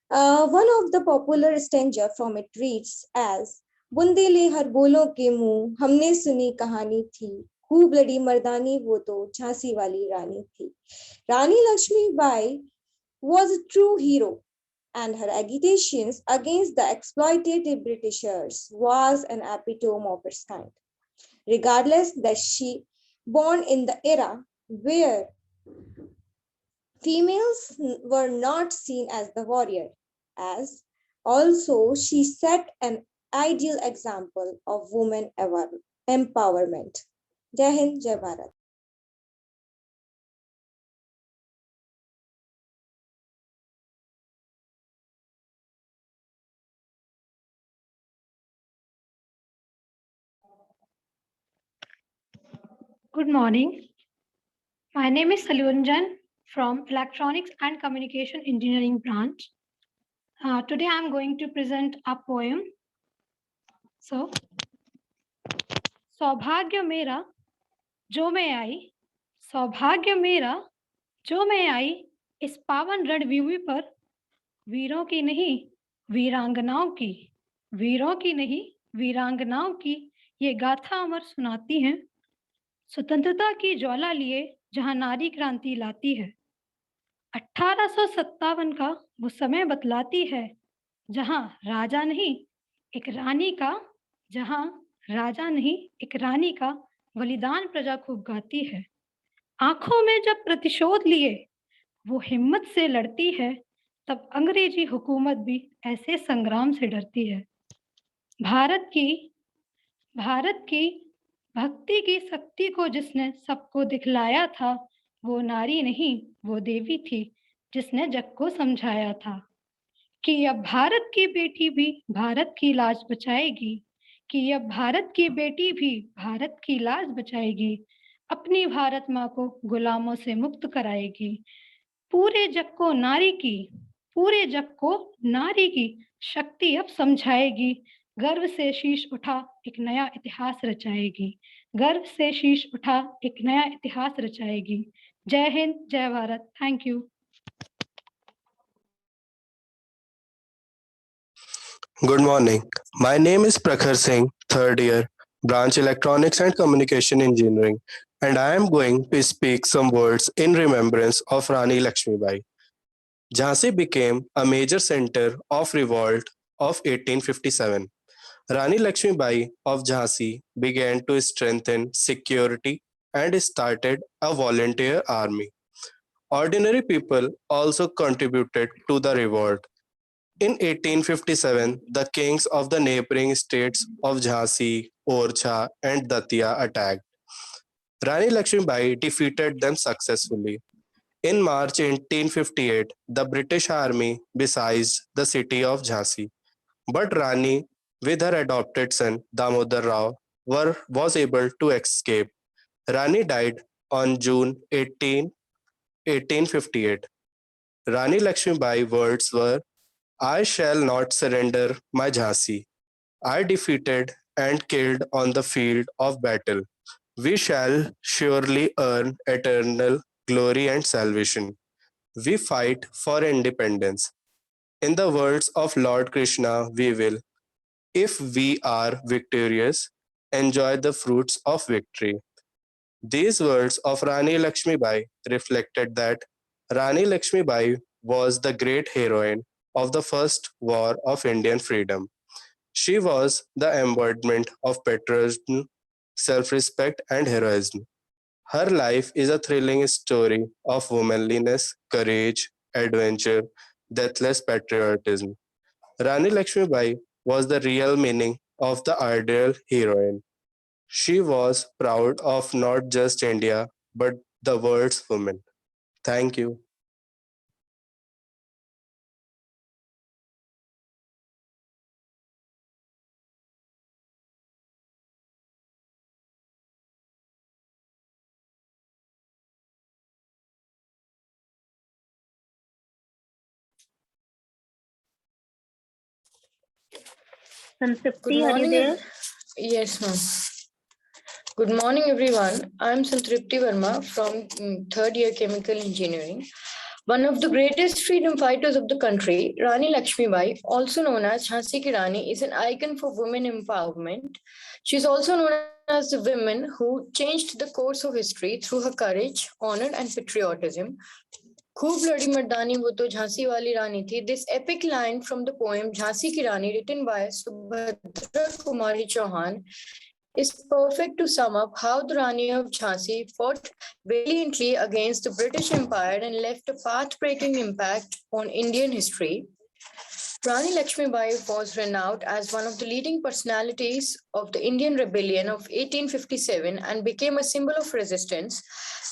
One of the popular stanza from it reads as Bundele हर बोलों के मुंह हमने सुनी कहानी थी खूब लड़ी मर्दानी वो तो झांसी वाली रानी थी. Rani Lakshmibai was a true hero, and her agitations against the exploitative Britishers was an epitome of its kind. Regardless that she born in the era where females were not seen as the warrior, as also she set an ideal example of women empowerment. Jai Hind, Jai Bharat. Good morning. My name is Salunjan from Electronics and Communication Engineering branch. Today I am going to present a poem. So, सौभाग्य मेरा जो मैं आई, सौभाग्य मेरा जो मैं आई, इस पावन रणभूमि पर वीरों की नहीं वीरांगनाओं की, वीरों की नहीं वीरांगनाओं की ये गाथा अमर सुनाती हैं. स्वतंत्रता की ज्वाला लिए जहां नारी क्रांति लाती है. 1857 का वो समय बतलाती है जहां राजा नहीं एक रानी का, जहां राजा नहीं एक रानी का बलिदान प्रजा खूब गाती है. आंखों में जब प्रतिशोध लिए वो हिम्मत से लड़ती है, तब अंग्रेजी हुकूमत भी ऐसे संग्राम से डरती है. भारत की भक्ति की शक्ति को जिसने सबको दिखलाया था, वो नारी नहीं वो देवी थी जिसने जग को समझाया था कि अब भारत की बेटी भी भारत की लाज बचाएगी, कि अब भारत की बेटी भी भारत की लाज बचाएगी, अपनी भारत माँ को गुलामों से मुक्त कराएगी. पूरे जग को नारी की, पूरे जग को नारी की शक्ति अब समझाएगी. गर्व से शीश उठा एक नया इतिहास रचाएगी, गर्व से शीश उठा एक नया इतिहास रचाएगी. जय हिंद, जय Bharat. Thank you. Good morning. My name is Prakhar Singh, third year, branch Electronics and Communication Engineering, and I am going to speak some words in remembrance of Rani Lakshmibai. Jhansi became a major center of revolt of 1857. Rani Lakshmibai of Jhansi began to strengthen security and started a volunteer army. Ordinary people also contributed to the revolt. In 1857, the kings of the neighboring states of Jhansi, Orchha, and Datia attacked. Rani Lakshmibai defeated them successfully. In March 1858, the British army besieged the city of Jhansi, but Rani, with her adopted son Damodar Rao, was able to escape. Rani died on June 18, 1858. Rani Lakshmibai words were, I shall not surrender my Jhansi. I defeated and killed on the field of battle. We shall surely earn eternal glory and salvation. We fight for independence. In the words of Lord Krishna, we will, if we are victorious, enjoy the fruits of victory. These words of Rani Lakshmibai reflected that Rani Lakshmibai was the great heroine of the First War of Indian freedom. She was the embodiment of patriotism, self-respect, and heroism. Her life is a thrilling story of womanliness, courage, adventure, deathless patriotism. Rani Lakshmibai was the real meaning of the ideal heroine. She was proud of not just India, but the world's women. Thank you. Santripti, are you there? Yes, ma'am. Good morning, everyone. I'm Santripti Verma from third year chemical engineering. One of the greatest freedom fighters of the country, Rani Lakshmibai, also known as Jhansi Ki Rani, is an icon for women empowerment. She is also known as the woman who changed the course of history through her courage, honor, and patriotism. खूब लड़ी मर्दानी वो तो झांसी वाली रानी थी. This epic line from the poem Jhansi Ki Rani, written by Subhadra Kumari Chauhan, is perfect to sum up how the Rani of Jhansi fought valiantly against the British Empire and left a path-breaking impact on Indian history. Rani Lakshmibai was renowned as one of the leading personalities of the Indian Rebellion of 1857 and became a symbol of resistance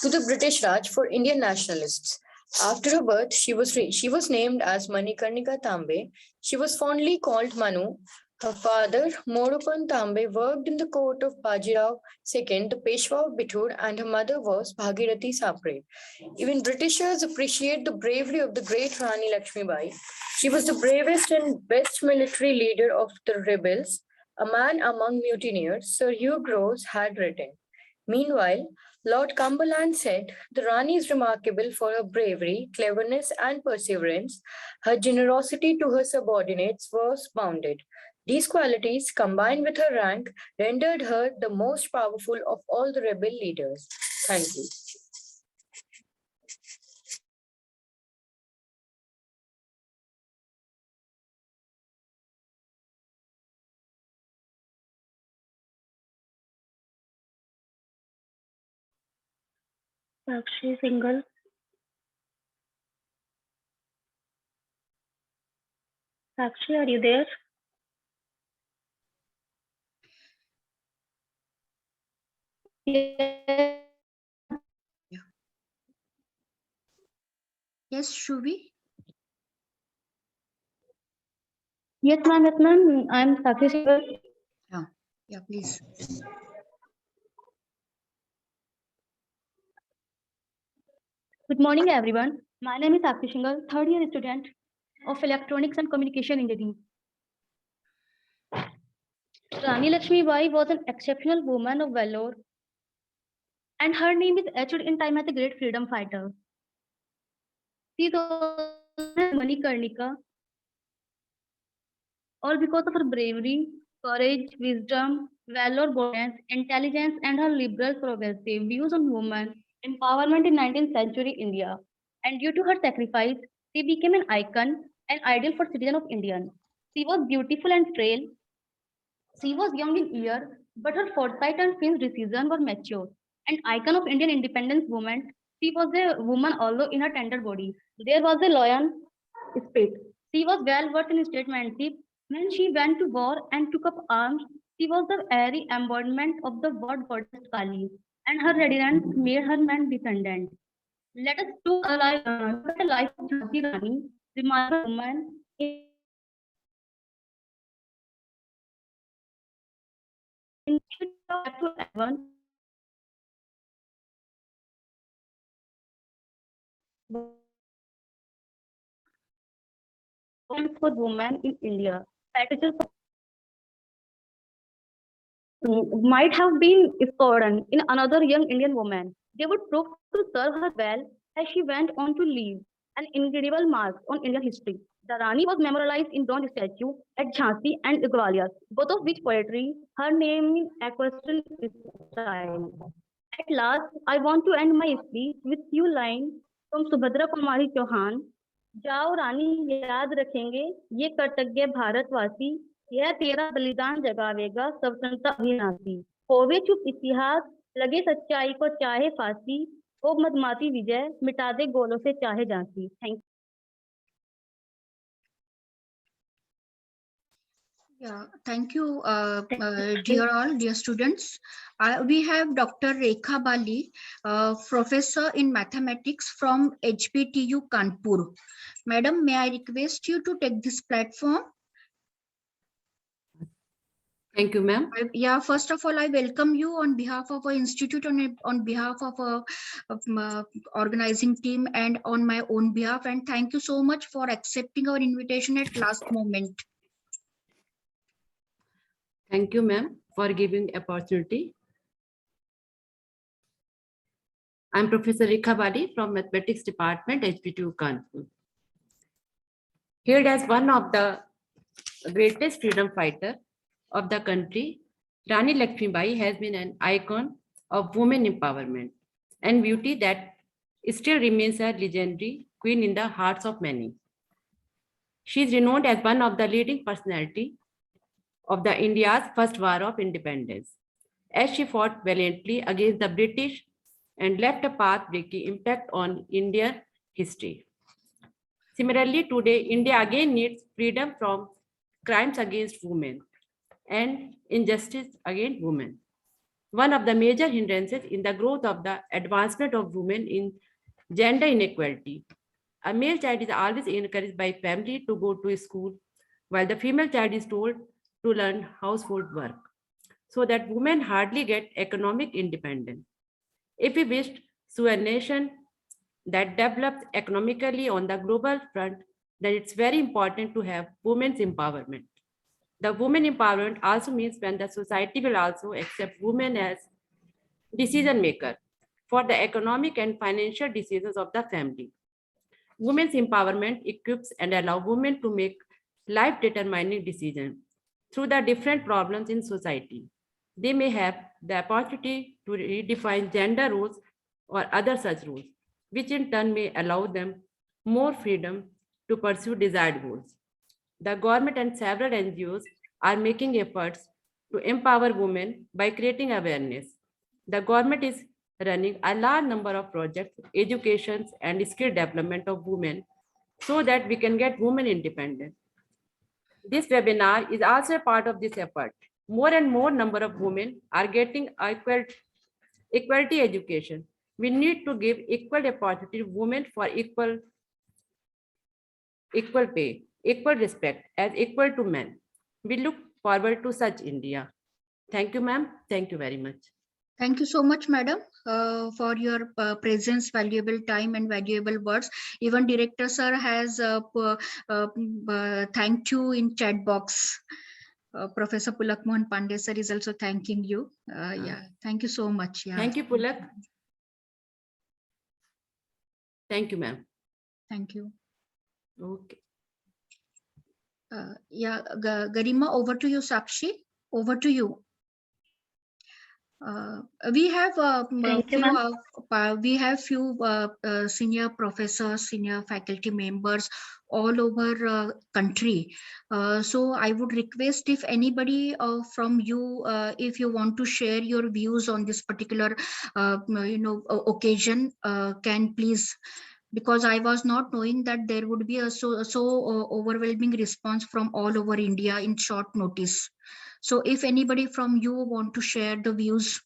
to the British Raj for Indian nationalists. After her birth, she was named as Manikarnika Tambe. She was fondly called Manu. Her father, Morupan Tambe, worked in the court of Bajirao II, the Peshwa of Bithur, and her mother was Bhagirathi Sapre. Even Britishers appreciate the bravery of the great Rani Lakshmibai. She was the bravest and best military leader of the rebels, a man among mutineers, Sir Hugh Groves had written. Meanwhile, Lord Cumberland said, the Rani is remarkable for her bravery, cleverness, and perseverance. Her generosity to her subordinates was bounded. These qualities, combined with her rank, rendered her the most powerful of all the rebel leaders. Thank you. Sakshi Singhal. Sakshi, are you there? Yes, Shuvi? Yes, ma'am. I'm Sakshi Singhal. Yeah, please. Good morning, everyone. My name is Sakshi Singhal, third year student of Electronics and Communication Engineering. Rani Lakshmibai was an exceptional woman of valor, and her name is etched in time as a great freedom fighter. She is also Manikarnika, all because of her bravery, courage, wisdom, valor, boldness, intelligence, and her liberal progressive views on women empowerment in 19th century India. And due to her sacrifice, she became an icon, an ideal for citizens of India. She was beautiful and frail. She was young in years, but her foresight and firm decision were mature. An icon of Indian independence movement, she was a woman although in her tender body. There was a loyal spirit. She was well versed in statesmanship. When she went to war and took up arms, she was the very embodiment of the word goddess Kali, and her readiness made her man descendant. Let us look at the life of Jhansi Rani, remarkable woman. For women in India, strategies might have been stolen in another young Indian woman. They would prove to serve her well as she went on to leave an indelible mark on Indian history. The Rani was memorialized in bronze statue at Jhansi and Gwalior, both of which poetry, her name in equestrian style. At last, I want to end my speech with few lines from Subhadra Kumari Chauhan. जाओ रानी याद रखेंगे ये कर्तव्य भारतवासी यह तेरा बलिदान जगावेगा स्वतंत्रता अभिलाषी होवे चुप इतिहास लगे सच्चाई को चाहे फांसी हो मदमाती विजय मिटा दे गोलों से चाहे Jhansi thank Yeah, thank you, dear all, dear students. We have Dr. Rekha Bali, professor in mathematics from HPTU Kanpur. Madam, may I request you to take this platform? Thank you, ma'am. Yeah, first of all, I welcome you on behalf of our institute, on behalf of our organizing team, and on my own behalf. And thank you so much for accepting our invitation at last moment. Thank you, ma'am, for giving opportunity. I'm Professor Rekha Bali from Mathematics Department, HPTU Kanpur. Hailed as one of the greatest freedom fighter of the country, Rani Lakshmibai has been an icon of women empowerment and beauty that still remains a legendary queen in the hearts of many. She is renowned as one of the leading personalities of the India's first war of independence, as she fought valiantly against the British and left a path-breaking impact on Indian history. Similarly, today, India again needs freedom from crimes against women and injustice against women. One of the major hindrances in the growth of the advancement of women in gender inequality. A male child is always encouraged by family to go to school, while the female child is told to learn household work, so that women hardly get economic independence. If we wish to see a nation that develops economically on the global front, then it's very important to have women's empowerment. The women empowerment also means when the society will also accept women as decision maker for the economic and financial decisions of the family. Women's empowerment equips and allows women to make life-determining decisions through the different problems in society. They may have the opportunity to redefine gender roles or other such roles, which in turn may allow them more freedom to pursue desired goals. The government and several NGOs are making efforts to empower women by creating awareness. The government is running a large number of projects, education and skill development of women so that we can get women independent. This webinar is also a part of this effort. More and more number of women are getting equality education. We need to give equal opportunity to women for equal pay, equal respect as equal to men. We look forward to such India. Thank you, ma'am. Thank you very much. Thank you so much, madam, for your presence, valuable time and valuable words. Even director sir has thanked you in chat box. Professor Pulak Mohan Pandey sir is also thanking you. Yeah, thank you so much. Yeah. Thank you, Pulak. Thank you, ma'am. Thank you. Okay. Yeah, Garima, over to you, Sakshi. Over to you. We have few senior professors, senior faculty members all over country. So I would request if anybody from you, if you want to share your views on this particular, occasion, can please. Because I was not knowing that there would be a so overwhelming response from all over India in short notice. So if anybody from you want to share the views,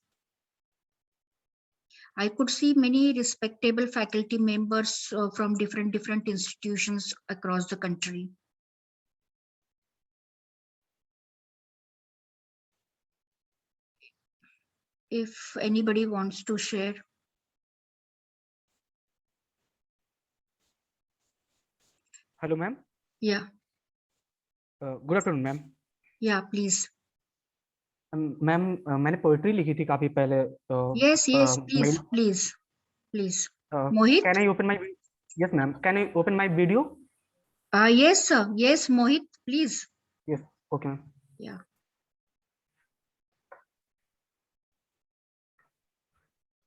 I could see many respectable faculty members from different institutions across the country. If anybody wants to share. Hello, ma'am. Yeah. Good afternoon, ma'am. Yeah, please. Ma'am मैंने poetry लिखी थी काफी पहले तो yes please Mohit, can I open my yes ma'am, can I open my video? Yes sir, yes Mohit, please. Yes, okay ma'am. Yeah.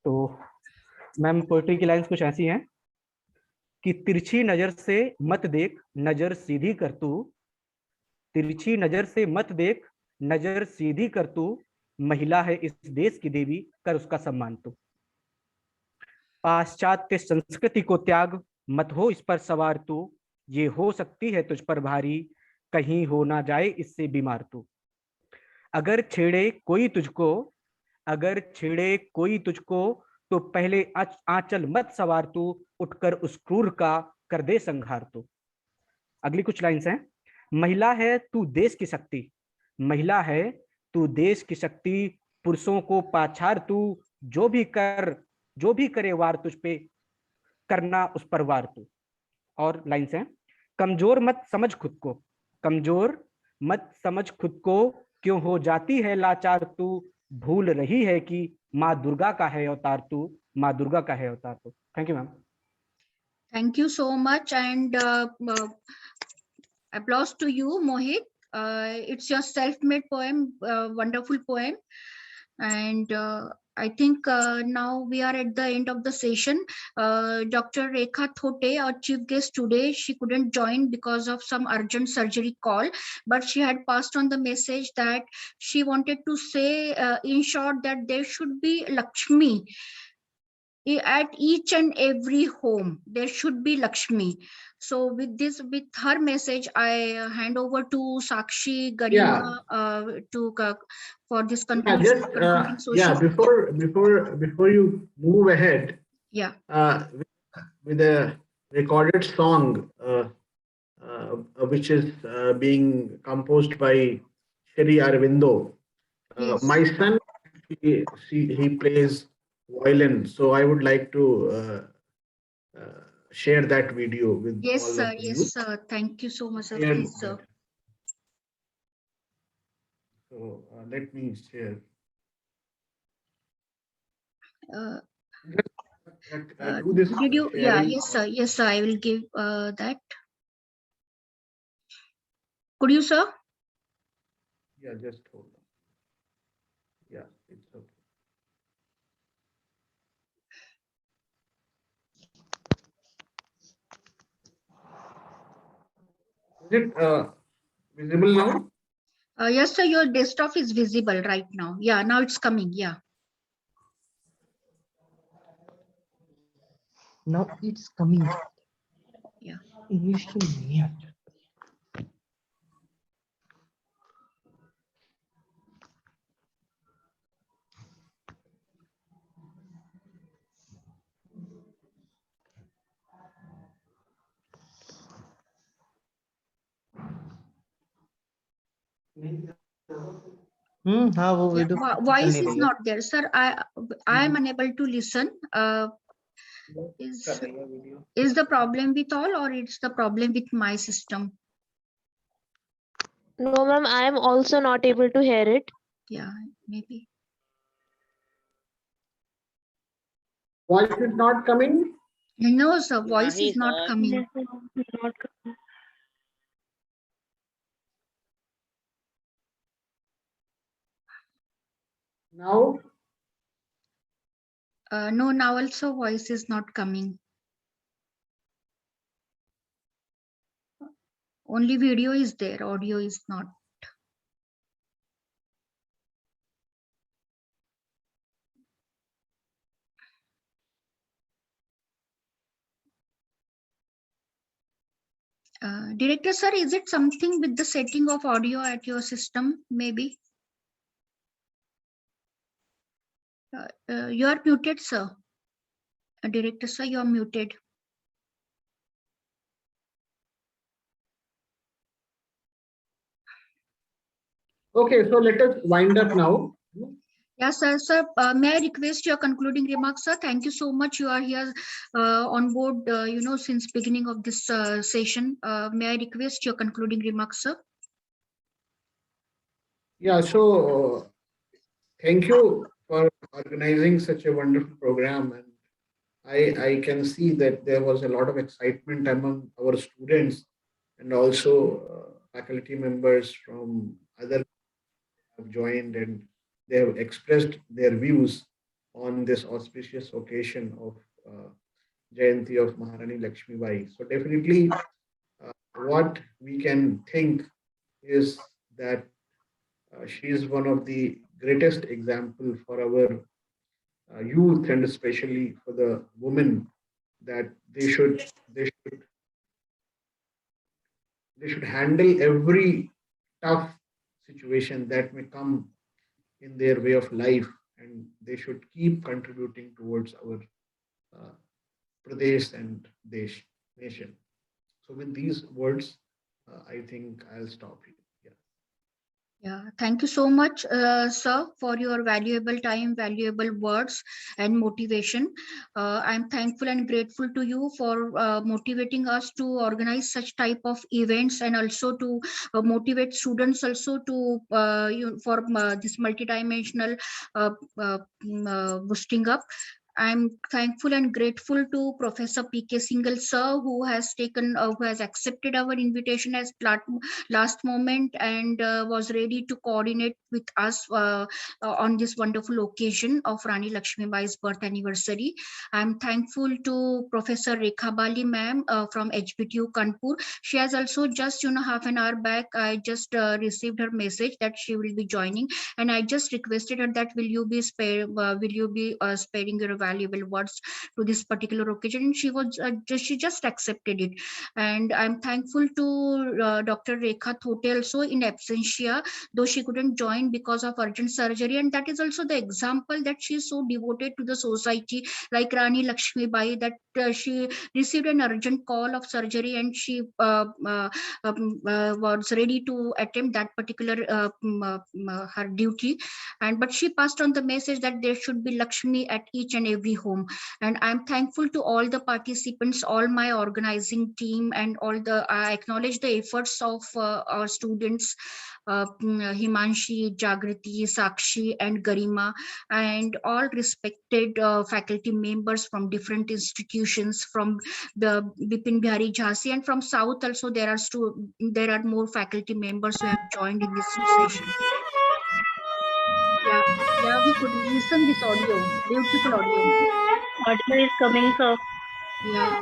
तो ma'am poetry की lines कुछ ऐसी हैं कि तिरछी नजर से मत देख, नजर सीधी कर तू, तिरछी नजर से मत देख, नजर सीधी कर तू, महिला है इस देश की देवी, कर उसका सम्मान तू। पाश्चात्य संस्कृति को त्याग, मत हो इस पर सवार तू, ये हो सकती है तुझ पर भारी, कहीं हो ना जाए इससे बीमार तू। अगर छेड़े कोई तुझको, अगर छेड़े कोई तुझको, तो पहले आंचल मत सवार तू, उठकर उस क्रूर का कर दे संहार तू। अगली कुछ लाइन्स हैं। महिला है तू देश की शक्ति, महिला है तू देश की शक्ति, पुरुषों को पाछाड़ तू, जो भी करे वार तुझ पे, करना उस पर वार तू। और लाइन्स हैं, कमजोर मत समझ खुद को, कमजोर मत समझ खुद को, क्यों हो जाती है लाचार तू, भूल रही है कि माँ दुर्गा का है अवतार तू, माँ दुर्गा का है अवतार तू। Thank you ma'am. Thank you so much, and applause to you, Mohit. It's your self-made poem, wonderful poem, and I think now we are at the end of the session. Dr. Rekha Thote, our chief guest today, she couldn't join because of some urgent surgery call, but she had passed on the message that she wanted to say, in short, that there should be Lakshmi at each and every home. There should be Lakshmi. So with this, with her message, I hand over to Sakshi Garima for this conclusion. Just before you move ahead, yeah, with a recorded song, which is being composed by Shri Arvindo. Yes. My son, he plays violin, so I would like to share that video with yes, all sir. of you. Yes, sir. Thank you so much, sir. Share Please, sir. that. So let me share. Do this Did you? Yeah. sharing. Yes, sir. Yes, sir. I will give that. Could you, sir? Yeah, just hold on. Yeah, it's okay. Is it visible now? Yes, sir. Your desktop is visible right now. Yeah. Now it's coming. Yeah. Now it's coming. Yeah. English to me. हाँ वो Yeah, video voice नहीं is रही है। not there, sir. I am unable to listen. Is the problem with all, or it's the problem with my system? No, ma'am, I am also not able to hear it. Yeah, maybe. Voice is not coming? No, sir. Voice is not coming. Now? No, now also voice is not coming. Only video is there, audio is not. Director, sir, is it something with the setting of audio at your system, maybe? You are muted, sir. Director, sir, you are muted. Okay, so let us wind up now. Yes, sir. Sir, may I request your concluding remarks, sir? Thank you so much. You are here on board, since beginning of this session. May I request your concluding remarks, sir? Yeah, so thank you for organizing such a wonderful program. And I can see that there was a lot of excitement among our students and also faculty members from other have joined, and they have expressed their views on this auspicious occasion of Jayanti of Maharani Lakshmi Bai. So definitely what we can think is that she is one of the greatest example for our youth, and especially for the women, that they should handle every tough situation that may come in their way of life, and they should keep contributing towards our Pradesh and nation. So with these words, I think I'll stop here. Yeah, thank you so much, sir, for your valuable time, valuable words and motivation. I'm thankful and grateful to you for motivating us to organize such type of events, and also to motivate students also to for this multidimensional boosting up. I'm thankful and grateful to Professor P.K. Singhal sir, who has accepted our invitation as last moment, and was ready to coordinate with us on this wonderful occasion of Rani Lakshmibai's birth anniversary. I'm thankful to Professor Rekha Bali ma'am from HBTU Kanpur. She has also just half an hour back, I just received her message that she will be joining, and I just requested her that will you be sparing your valuable words to this particular occasion, and she just accepted it. And I'm thankful to Dr. Rekha Thote also in absentia, though she couldn't join because of urgent surgery, and that is also the example that she is so devoted to the society, like Rani Lakshmi Bai, that she received an urgent call of surgery, and she was ready to attempt that particular her duty, and but she passed on the message that there should be Lakshmi at each and every home. And I'm thankful to all the participants, all my organizing team, and all the I acknowledge the efforts of our students, Himanshi, Jagriti, Sakshi, and Garima, and all respected faculty members from different institutions, from the Bipin Bihari Jhansi, and from South also there are more faculty members who have joined in this session. Yeah, we could listen this audio, beautiful audio. Audio is coming, sir. Yeah.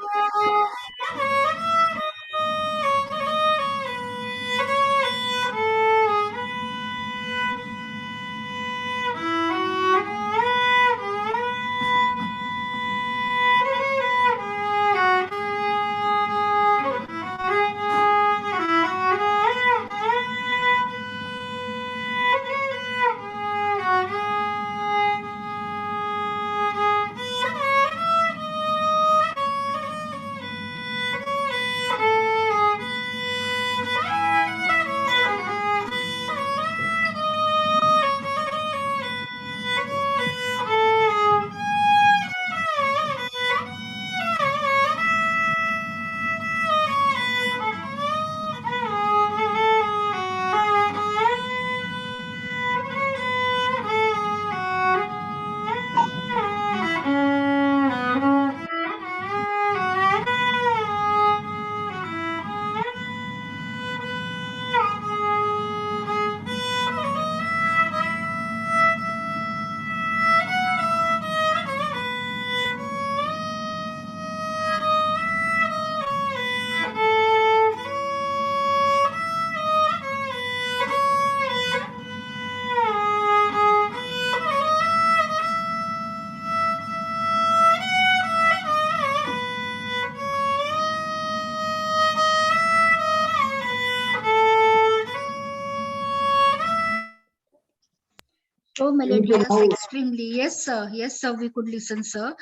So melodious, extremely. Yes, sir. Yes, sir. We could listen, sir.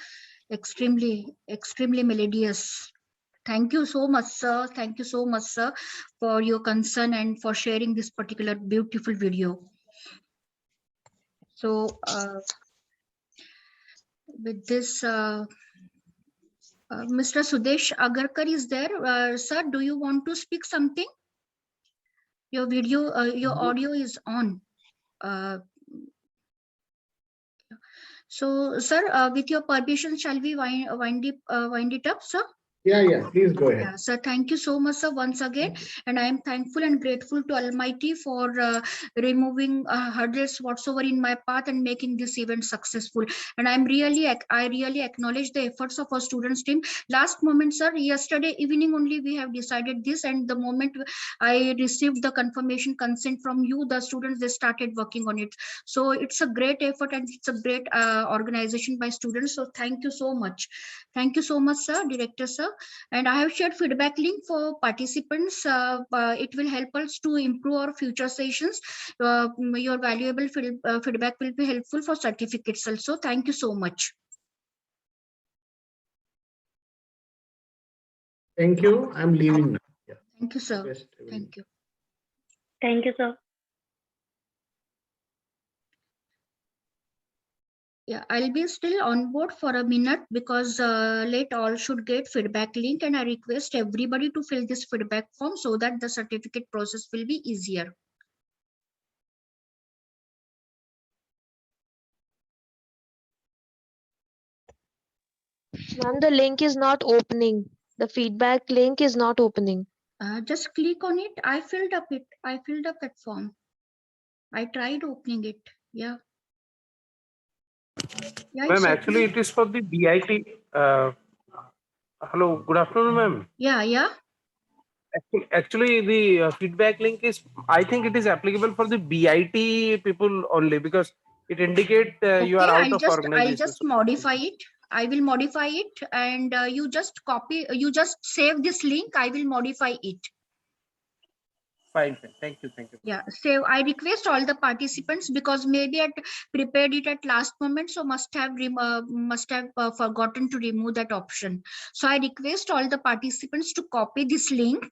Extremely, extremely melodious. Thank you so much, sir. Thank you so much, sir, for your concern and for sharing this particular beautiful video. So, with this, Mr. Sudesh Agarkar is there. Sir, do you want to speak something? Your video, your audio is on. So, sir, with your permission, shall we wind it up, sir? Yeah, please go ahead. Yeah, sir, thank you so much, sir, once again. And I am thankful and grateful to Almighty for removing hurdles whatsoever in my path and making this event successful. And I really acknowledge the efforts of our students team. Last moment, sir, yesterday evening only we have decided this, and the moment I received the confirmation consent from you, the students, they started working on it. So it's a great effort and it's a great organization by students. So thank you so much. Thank you so much, sir, Director, sir. And I have shared feedback link for participants. It will help us to improve our future sessions. Your valuable feedback will be helpful for certificates also. Thank you so much. Thank you. I'm leaving now. Yeah. Thank you, sir. Thank you. Thank you, sir. Yeah, I'll be still on board for a minute because late all should get feedback link, and I request everybody to fill this feedback form so that the certificate process will be easier. Ma'am, the link is not opening. The feedback link is not opening. Just click on it. I filled up it. I filled up that form. I tried opening it. Yeah. Yeah, Ma'am, it's actually, opening. it is for the BIT. Hello, good afternoon, ma'am. Yeah, yeah. Actually, the feedback link is, I think it is applicable for the BIT people only because it indicate you Okay, are out I'll of I'll organization. just modify it. I will modify it, and you just copy. You just save this link. I will modify it. Fine, fine. Thank you, thank you. Yeah, so I request all the participants because maybe at prepared it at last moment, so must have forgotten to remove that option. So I request all the participants to copy this link.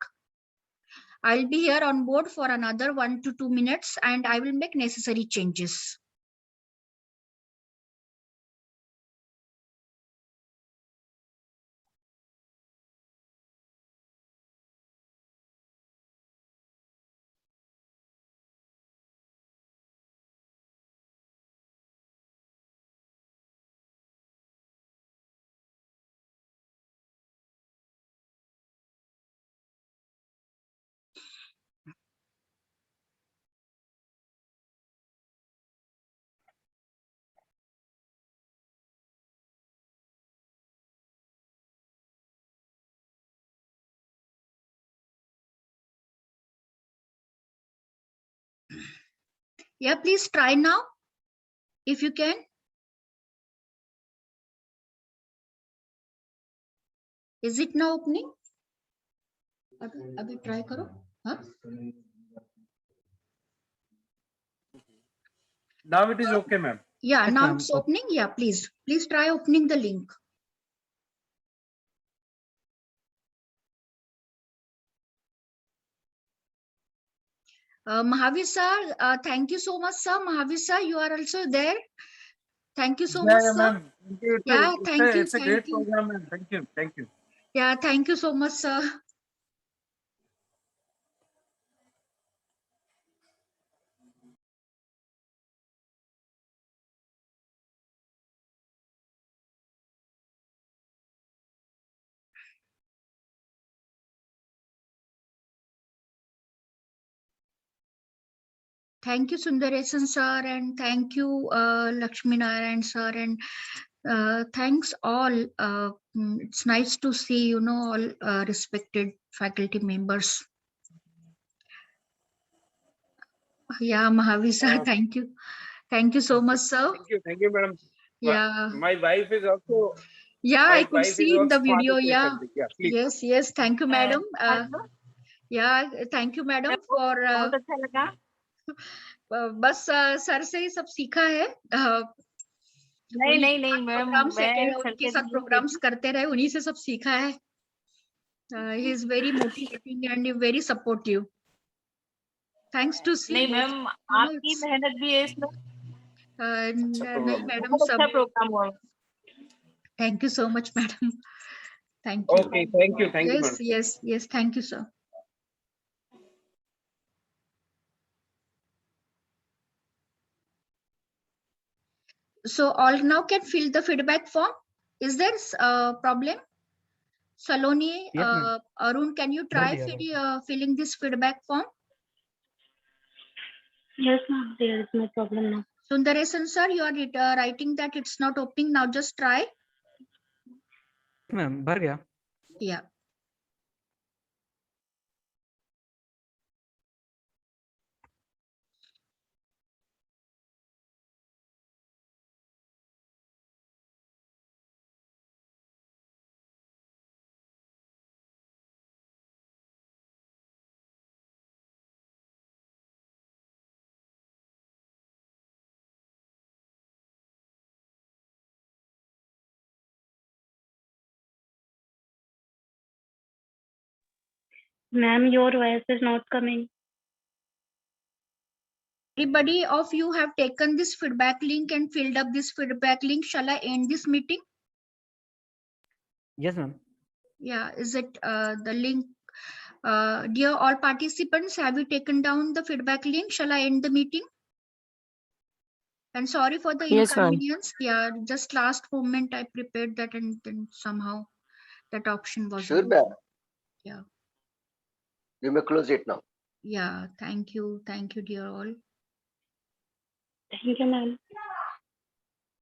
I'll be here on board for another 1 to 2 minutes, and I will make necessary changes. Yeah, please try now if you can. Is it now opening? अभी try करो. हाँ? Now it is okay, ma'am. Yeah, Yes, now ma'am. it's opening. Yeah, please try opening the link. Mahavir sir, thank you so much, sir. Mahavir sir, you are also there. Thank you so much, Yeah, sir. ma'am. It's Yeah, thank you, it's a great program, ma'am. Thank you, thank you. Yeah, thank you so much, sir. Thank you, Sundaresan sir, and thank you, Lakshmi Narayan sir, and thanks all. It's nice to see, you know, all respected faculty members. Yeah, Mahavir sir, thank you. Thank you so much, sir. Thank you, madam. Yeah. My wife is also. Yeah, My I could wife is see in the also video. Yeah. participating. Yeah, please. Yes, yes. Thank you, madam. Yeah, thank you, madam, for. बहुत अच्छा लगा. बस sir से ही सब सीखा है. नहीं ma'am, programme मैं सर उनके के साथ प्रोग्राम्स करते रहे, उन्हीं से सब सीखा है. He is very motivating and very supportive. Thanks to see. नहीं मैम, आपकी मेहनत भी है इसमें. नहीं मैडम बहुत अच्छा सब. प्रोग्राम हुआ. Thank you so much, madam. Thank you. Okay, thank you, Yes, madam. yes. Thank you, sir. So all now can fill the feedback form. Is there a problem? Saloni, Yes, ma'am. Arun, can you try filling this feedback form? Yes, ma'am. There is no problem now. Sundaresan sir, you are writing that it's not opening. Now just try. Ma'am, भर गया. Yeah. Ma'am, your voice is not coming. Everybody of you have taken this feedback link and filled up this feedback link. Shall I end this meeting? Yes, ma'am. Yeah, is it the link? Dear all participants, have you taken down the feedback link? Shall I end the meeting? And sorry for the Yes, ma'am. inconvenience. Yeah, just last moment I prepared that and then somehow that option was. Sure, ma'am. Yeah. You may close it now. Yeah. Thank you. Thank you, dear all. Thank you, ma'am.